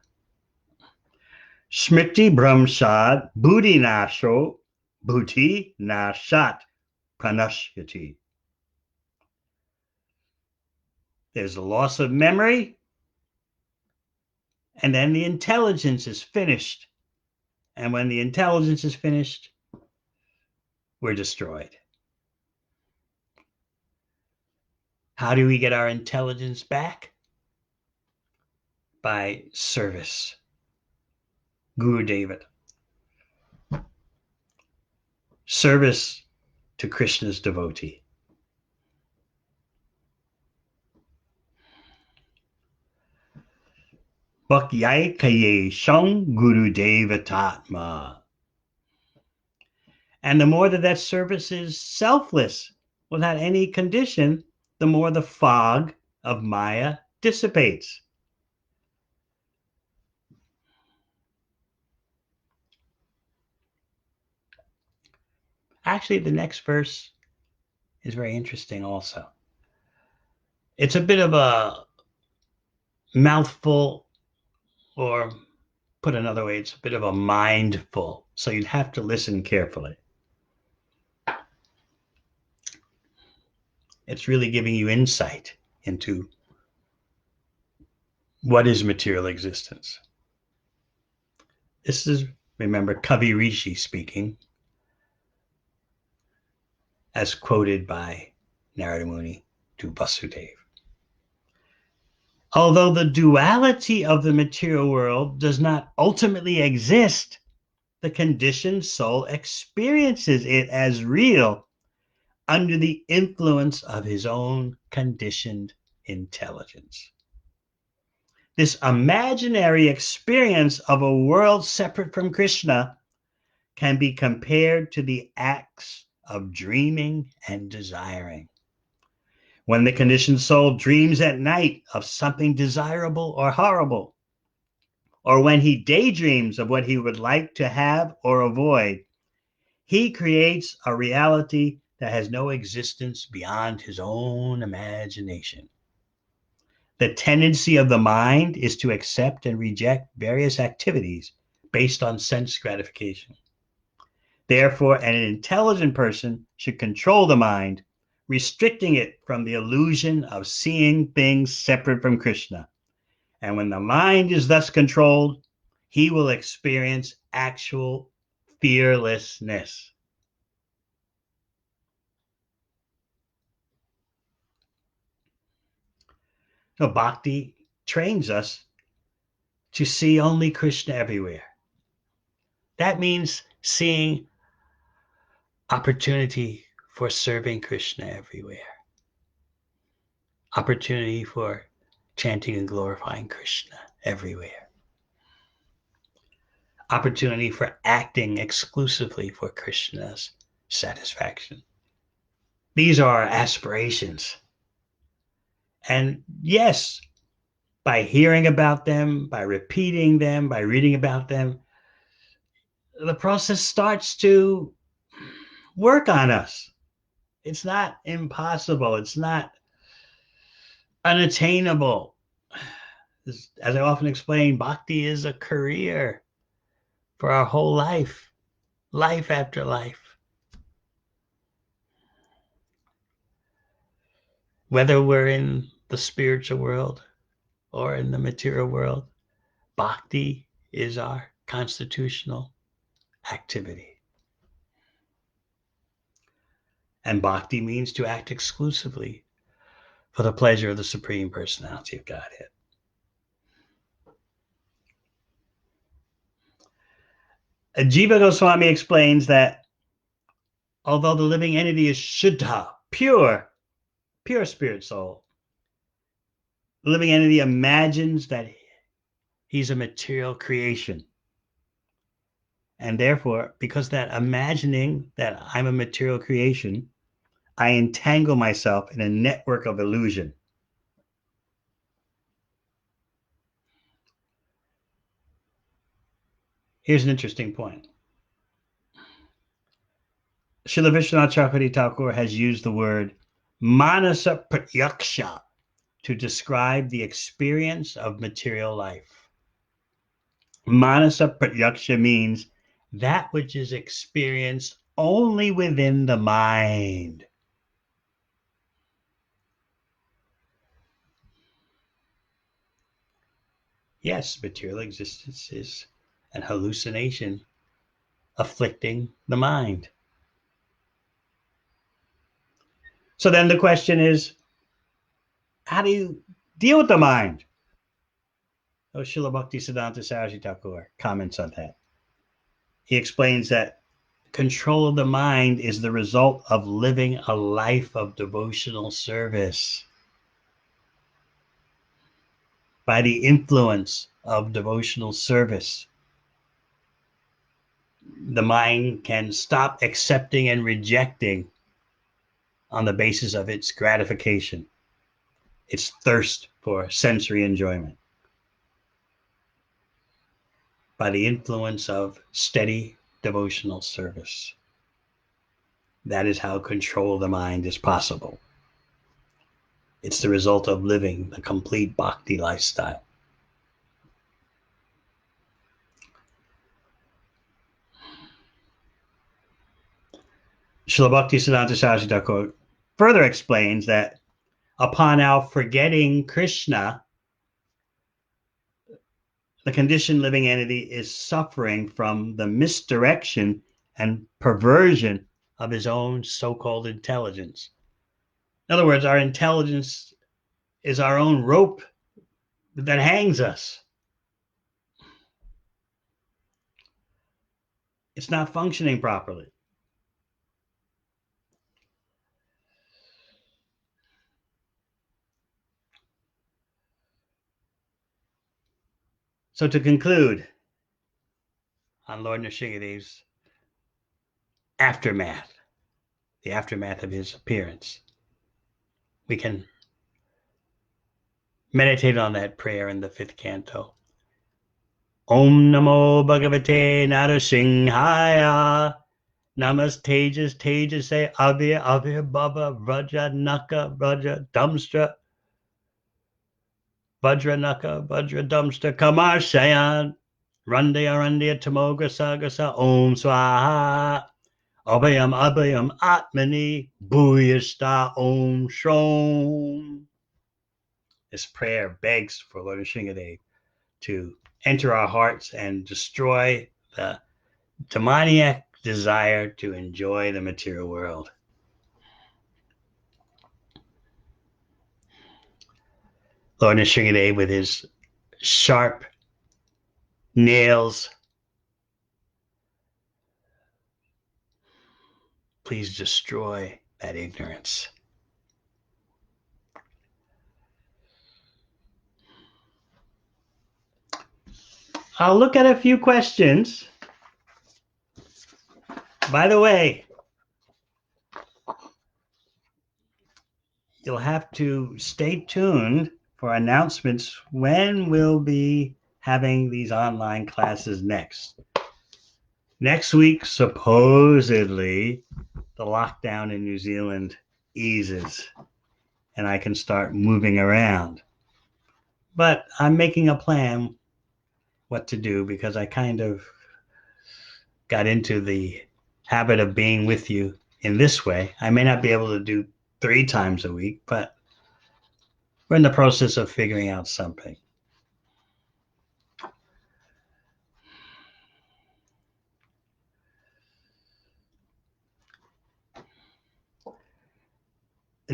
Smriti Brahmsad Buddhi Nasho Buddhi Nashat Pranashyati. There's a loss of memory, and then the intelligence is finished. And when the intelligence is finished, we're destroyed. How do we get our intelligence back? By service. Guru David. Service to Krishna's devotee. Bhakyai kaye shang Guru Devatatma. And the more that service is selfless, without any condition, the more the fog of Maya dissipates. Actually, the next verse is very interesting also. It's a bit of a mouthful, or put another way, it's a bit of a mindful. So you'd have to listen carefully. It's really giving you insight into what is material existence. This is, remember, Kavi Rishi speaking, as quoted by Narada Muni to Vasudeva. Although the duality of the material world does not ultimately exist, the conditioned soul experiences it as real under the influence of his own conditioned intelligence. This imaginary experience of a world separate from Krishna can be compared to the acts of dreaming and desiring. When the conditioned soul dreams at night of something desirable or horrible, or when he daydreams of what he would like to have or avoid, he creates a reality that has no existence beyond his own imagination. The tendency of the mind is to accept and reject various activities based on sense gratification. Therefore, an intelligent person should control the mind, restricting it from the illusion of seeing things separate from Krishna. And when the mind is thus controlled, he will experience actual fearlessness. So bhakti trains us to see only Krishna everywhere. That means seeing opportunity for serving Krishna everywhere. Opportunity for chanting and glorifying Krishna everywhere. Opportunity for acting exclusively for Krishna's satisfaction. These are our aspirations. And yes, by hearing about them, by repeating them, by reading about them, the process starts to work on us. It's not impossible. It's not unattainable. As I often explain, bhakti is a career for our whole life, life after life. Whether we're in the spiritual world or in the material world, bhakti is our constitutional activity. And bhakti means to act exclusively for the pleasure of the Supreme Personality of Godhead. Jiva Goswami explains that although the living entity is Shuddha, pure spirit soul, the living entity imagines that he's a material creation. And therefore, because that imagining that I'm a material creation, I entangle myself in a network of illusion. Here's an interesting point. Srila Vishwanath Chakravarti Thakur has used the word manasa pratyaksha to describe the experience of material life. Manasa pratyaksha means that which is experienced only within the mind. Yes, material existence is an hallucination afflicting the mind. So then the question is, how do you deal with the mind? Oh, Srila Bhaktisiddhanta Saraswati Thakur comments on that. He explains that control of the mind is the result of living a life of devotional service. By the influence of devotional service, the mind can stop accepting and rejecting on the basis of its gratification, its thirst for sensory enjoyment. By the influence of steady devotional service. That is how control of the mind is possible. It's the result of living the complete bhakti lifestyle. Srila Bhaktisiddhanta Saraswati Thakur further explains that upon our forgetting Krishna, the conditioned living entity is suffering from the misdirection and perversion of his own so-called intelligence. In other words, our intelligence is our own rope that hangs us. It's not functioning properly. So to conclude on Lord Nrsingadev's aftermath, the aftermath of his appearance, we can meditate on that prayer in the 5th canto. Om Namo Bhagavate Narasimhaya. Namaste Tejase Avir Baba Vraja Naka Vraja Damstra Vajra Naka Vajra Damstra Kamar Shayan Randya Tamogra Sagasa Om Swaha Abhayam Atmani Bhuyashta Om Shom. This prayer begs for Lord Nrsingadev to enter our hearts and destroy the demoniac desire to enjoy the material world. Lord Nrsimhadev, with his sharp nails, please destroy that ignorance. I'll look at a few questions. By the way, you'll have to stay tuned for announcements when we'll be having these online classes next. Next week, supposedly, the lockdown in New Zealand eases and I can start moving around. But I'm making a plan what to do because I kind of got into the habit of being with you in this way. I may not be able to do 3 times a week, but we're in the process of figuring out something.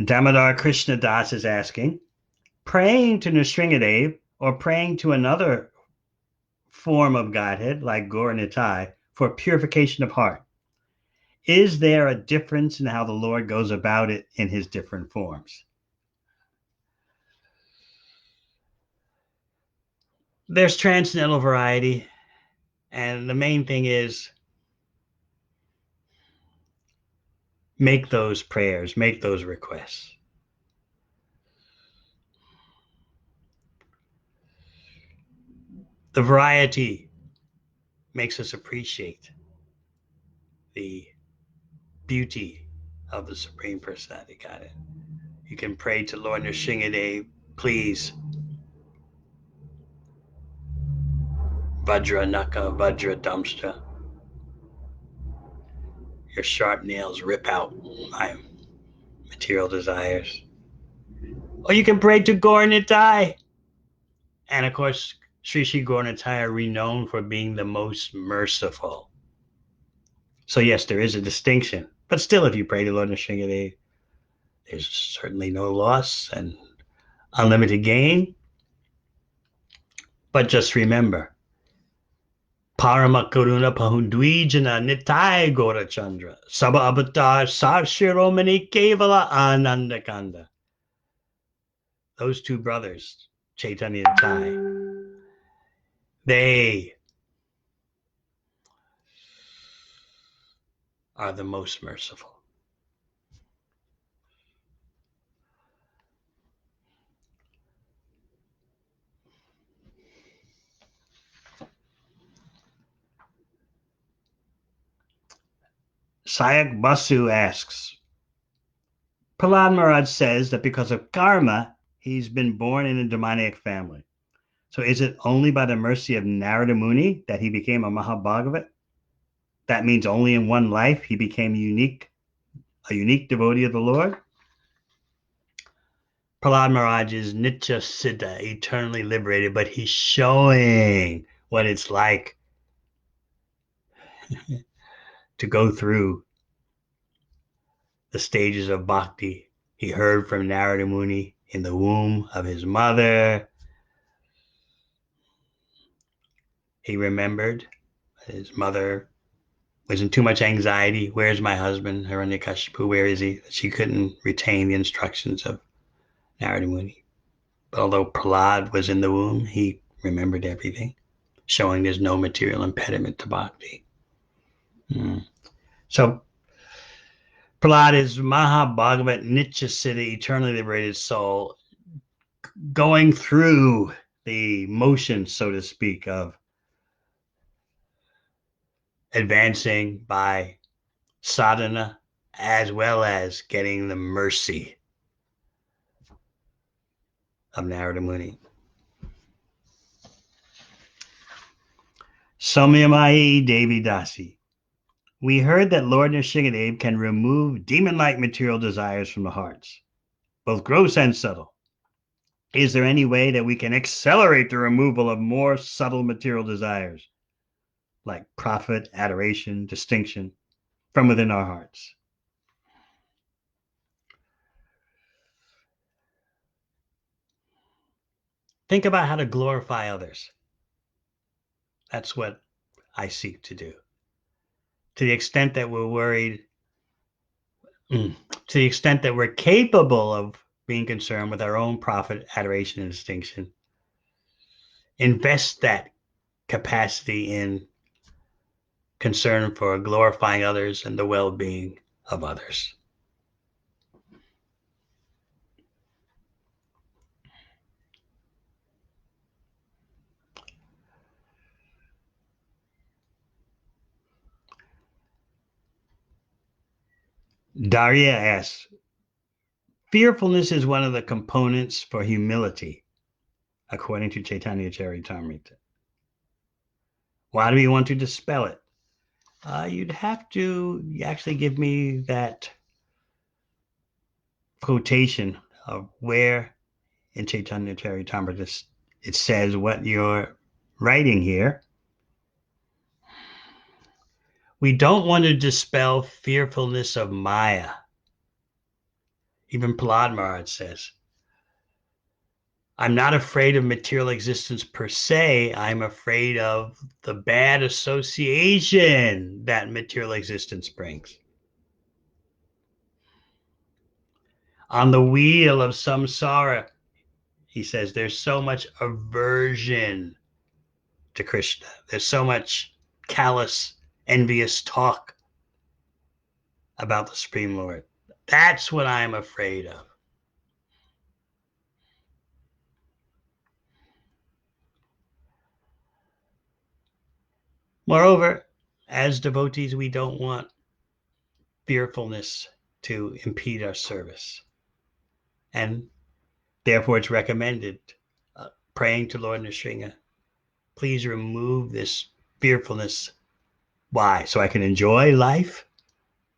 Damodar Krishna Das is asking, praying to Nrsimhadev or praying to another form of Godhead like Gaura Nitai for purification of heart, is there a difference in how the Lord goes about it in his different forms? There's transcendental variety, and the main thing is make those prayers, make those requests. The variety makes us appreciate the beauty of the Supreme Personality Godhead. You can pray to Lord Nrsimhadev, please, Vajra Naka, Vajra Damstra. Your sharp nails rip out my material desires. Or you can pray to Gaura Nitai. And of course, Sri Sri Gaura Nitai are renowned for being the most merciful. So yes, there is a distinction. But still, if you pray to Lord Nrsimhadev, there's certainly no loss and unlimited gain. But just remember, Parama Karuna Pahundwijana Nitai Gaura Chandra Sabha Avatar Sarshiromani Kevala Anandakanda. Those two brothers, Chaitanya Nitai, they are the most merciful. Sayak Basu asks, Prahlad Maharaj says that because of karma, he's been born in a demoniac family. So is it only by the mercy of Narada Muni that he became a Mahabhagavat? That means only in one life he became a unique devotee of the Lord? Prahlad Maharaj is Nitya Siddha, eternally liberated, but he's showing what it's like to go through the stages of bhakti. He heard from Narada Muni in the womb of his mother. He remembered his mother was in too much anxiety. Where's my husband, Hiranyakashipu? Where is he? She couldn't retain the instructions of Narada Muni. But although Prahlad was in the womb, he remembered everything, showing there's no material impediment to bhakti. So Prahlad is Mahabhagavat Nitya Siddha, eternally liberated soul, going through the motion, so to speak, of advancing by sadhana as well as getting the mercy of Narada Muni. Saumyamai Devi Dasi. We heard that Lord Nrsimhadev can remove demon-like material desires from the hearts, both gross and subtle. Is there any way that we can accelerate the removal of more subtle material desires, like profit, adoration, distinction, from within our hearts? Think about how to glorify others. That's what I seek to do. To the extent that we're worried, to the extent that we're capable of being concerned with our own profit, adoration, and distinction, invest that capacity in concern for glorifying others and the well-being of others. Daria asks, fearfulness is one of the components for humility, according to Chaitanya Charitamrita. Why do we want to dispel it? You'd have to actually give me that quotation of where in Chaitanya Charitamrita it says what you're writing here. We don't want to dispel fearfulness of Maya. Even Prahlad Maharaj says, I'm not afraid of material existence per se. I'm afraid of the bad association that material existence brings. On the wheel of samsara, he says, there's so much aversion to Krishna. There's so much callous, envious talk about the Supreme Lord. That's what I'm afraid of. Moreover, as devotees, we don't want fearfulness to impede our service. And therefore, it's recommended praying to Lord Nrsinga, please remove this fearfulness. Why? So I can enjoy life,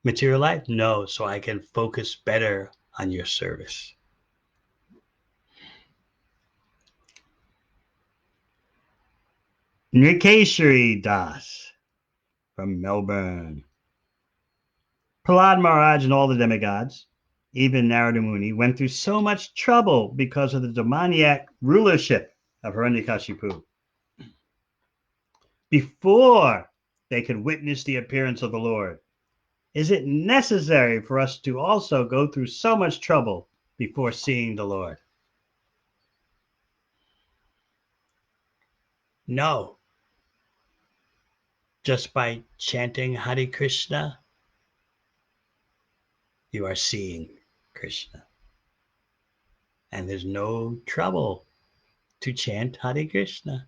material life? No, so I can focus better on your service. Nikeshri Das from Melbourne. Prahlad Maharaj and all the demigods, even Narada Muni, went through so much trouble because of the demoniac rulership of Hiranyakashipu. Before they could witness the appearance of the Lord, is it necessary for us to also go through so much trouble before seeing the Lord? No. Just by chanting Hare Krishna, you are seeing Krishna. And there's no trouble to chant Hare Krishna.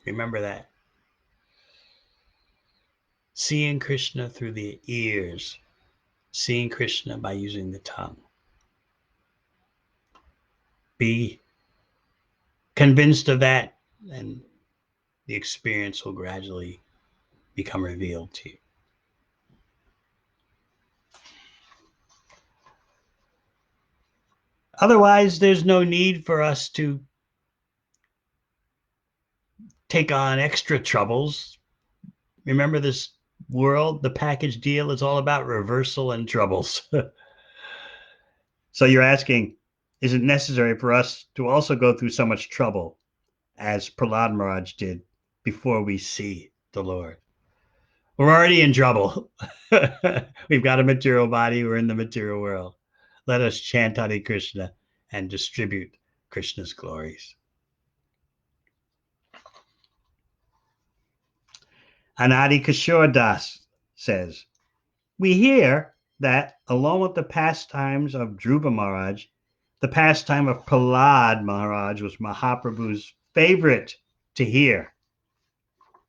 Remember that. Seeing Krishna through the ears, seeing Krishna by using the tongue. Be convinced of that, and the experience will gradually become revealed to you. Otherwise, there's no need for us to take on extra troubles. Remember, this world, the package deal is all about reversal and troubles. So you're asking, is it necessary for us to also go through so much trouble as Prahlad Maharaj did before we see the Lord? We're already in trouble. We've got a material body. We're in the material world. Let us chant Hare Krishna and distribute Krishna's glories. Anadi Kishore Das says, we hear that along with the pastimes of Dhruva Maharaj, the pastime of Prahlad Maharaj was Mahaprabhu's favorite to hear,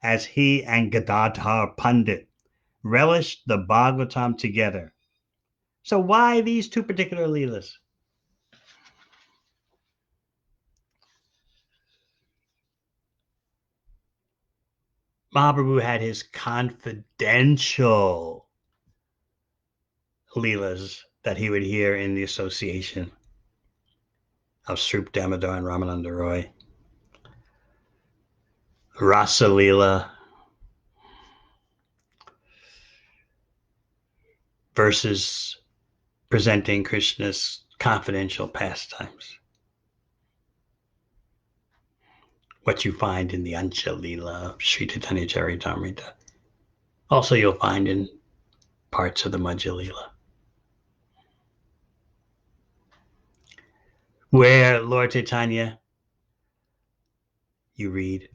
as he and Gadadhar Pandit relished the Bhagavatam together. So why these two particular leelas? Mahaprabhu had his confidential leelas that he would hear in the association of Srup Damodar and Ramananda Roy, Rasa Leela versus presenting Krishna's confidential pastimes. What you find in the Ancha Leela of Sri Chaitanya Charitamrita. Also, you'll find in parts of the Madhya Leela, where Lord Chaitanya, you read,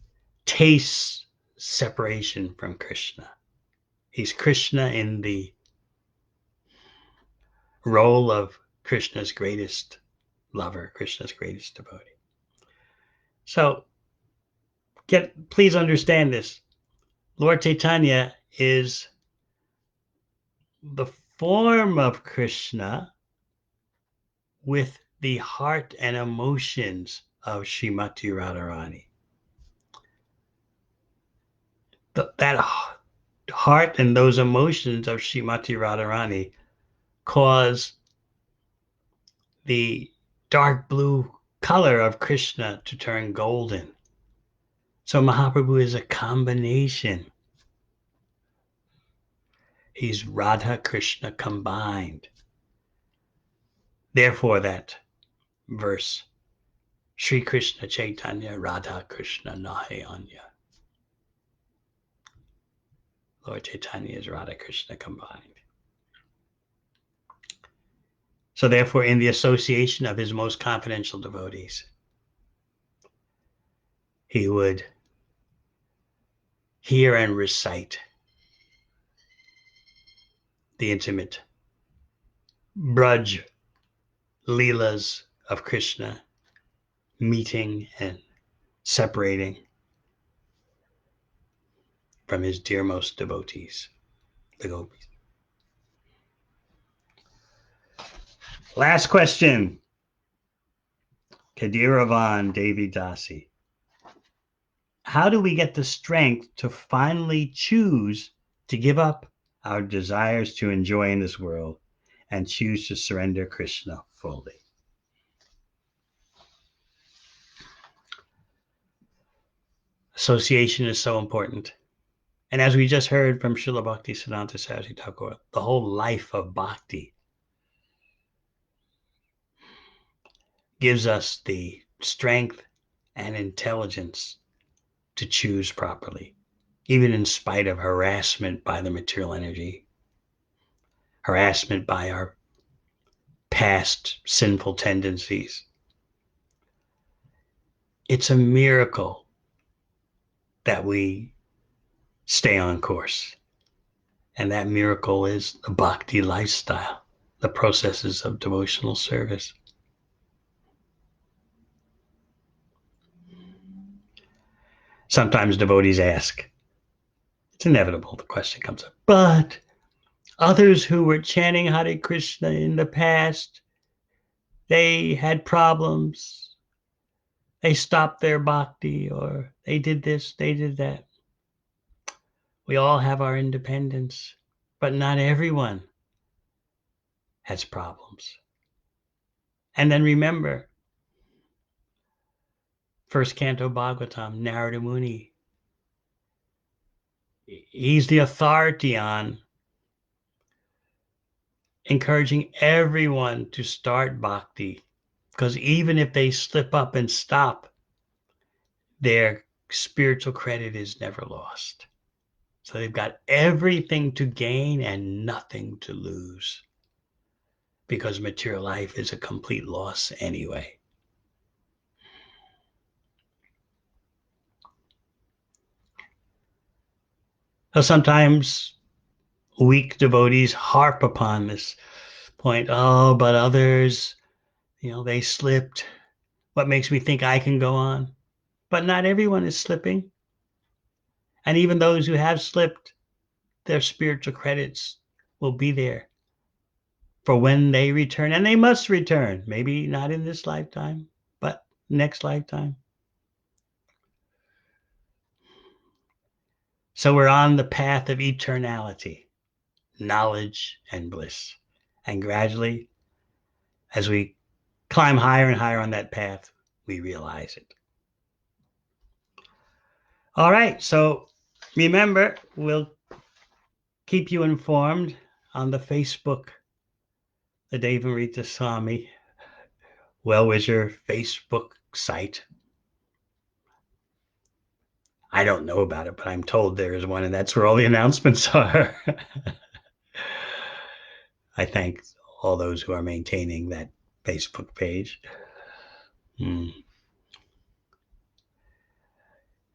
tastes separation from Krishna. He's Krishna in the role of Krishna's greatest lover, Krishna's greatest devotee. So please understand this. Lord Chaitanya is the form of Krishna with the heart and emotions of Srimati Radharani. That heart and those emotions of Srimati Radharani cause the dark blue color of Krishna to turn golden. So Mahaprabhu is a combination. He's Radha Krishna combined. Therefore, that verse, Sri Krishna Chaitanya Radha Krishna Nahe Anya. Lord Chaitanya is Radha Krishna combined. So therefore, in the association of his most confidential devotees, he would hear and recite the intimate Braj Leelas of Krishna, meeting and separating from his dearmost devotees, the gopis. Last question. Kadiravan Devi Dasi. How do we get the strength to finally choose to give up our desires to enjoy in this world and choose to surrender Krishna fully? Association is so important. And as we just heard from Srila Bhaktisiddhanta Saraswati Thakur, the whole life of bhakti gives us the strength and intelligence to choose properly, even in spite of harassment by the material energy, harassment by our past sinful tendencies. It's a miracle that we stay on course. And that miracle is the bhakti lifestyle, the processes of devotional service. Sometimes devotees ask, it's inevitable, the question comes up, but others who were chanting Hare Krishna in the past, they had problems. They stopped their bhakti, or they did this, they did that. We all have our independence, but not everyone has problems. And then remember, first canto Bhagavatam, Narada Muni, he's the authority on encouraging everyone to start bhakti, because even if they slip up and stop, their spiritual credit is never lost. So they've got everything to gain and nothing to lose, because material life is a complete loss anyway. So sometimes weak devotees harp upon this point. Oh, but others, they slipped. What makes me think I can go on? But not everyone is slipping. And even those who have slipped, their spiritual credits will be there for when they return. And they must return. Maybe not in this lifetime, but next lifetime. So we're on the path of eternality, knowledge and bliss. And gradually, as we climb higher and higher on that path, we realize it. All right, so remember, we'll keep you informed on the Facebook, the Dave and Rita Swami Well Wisher Facebook site. I don't know about it, but I'm told there is one, and that's where all the announcements are. I thank all those who are maintaining that Facebook page.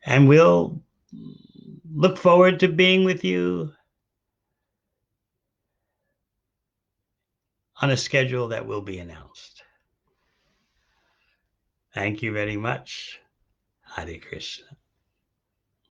And we'll look forward to being with you on a schedule that will be announced. Thank you very much. Hare Krishna.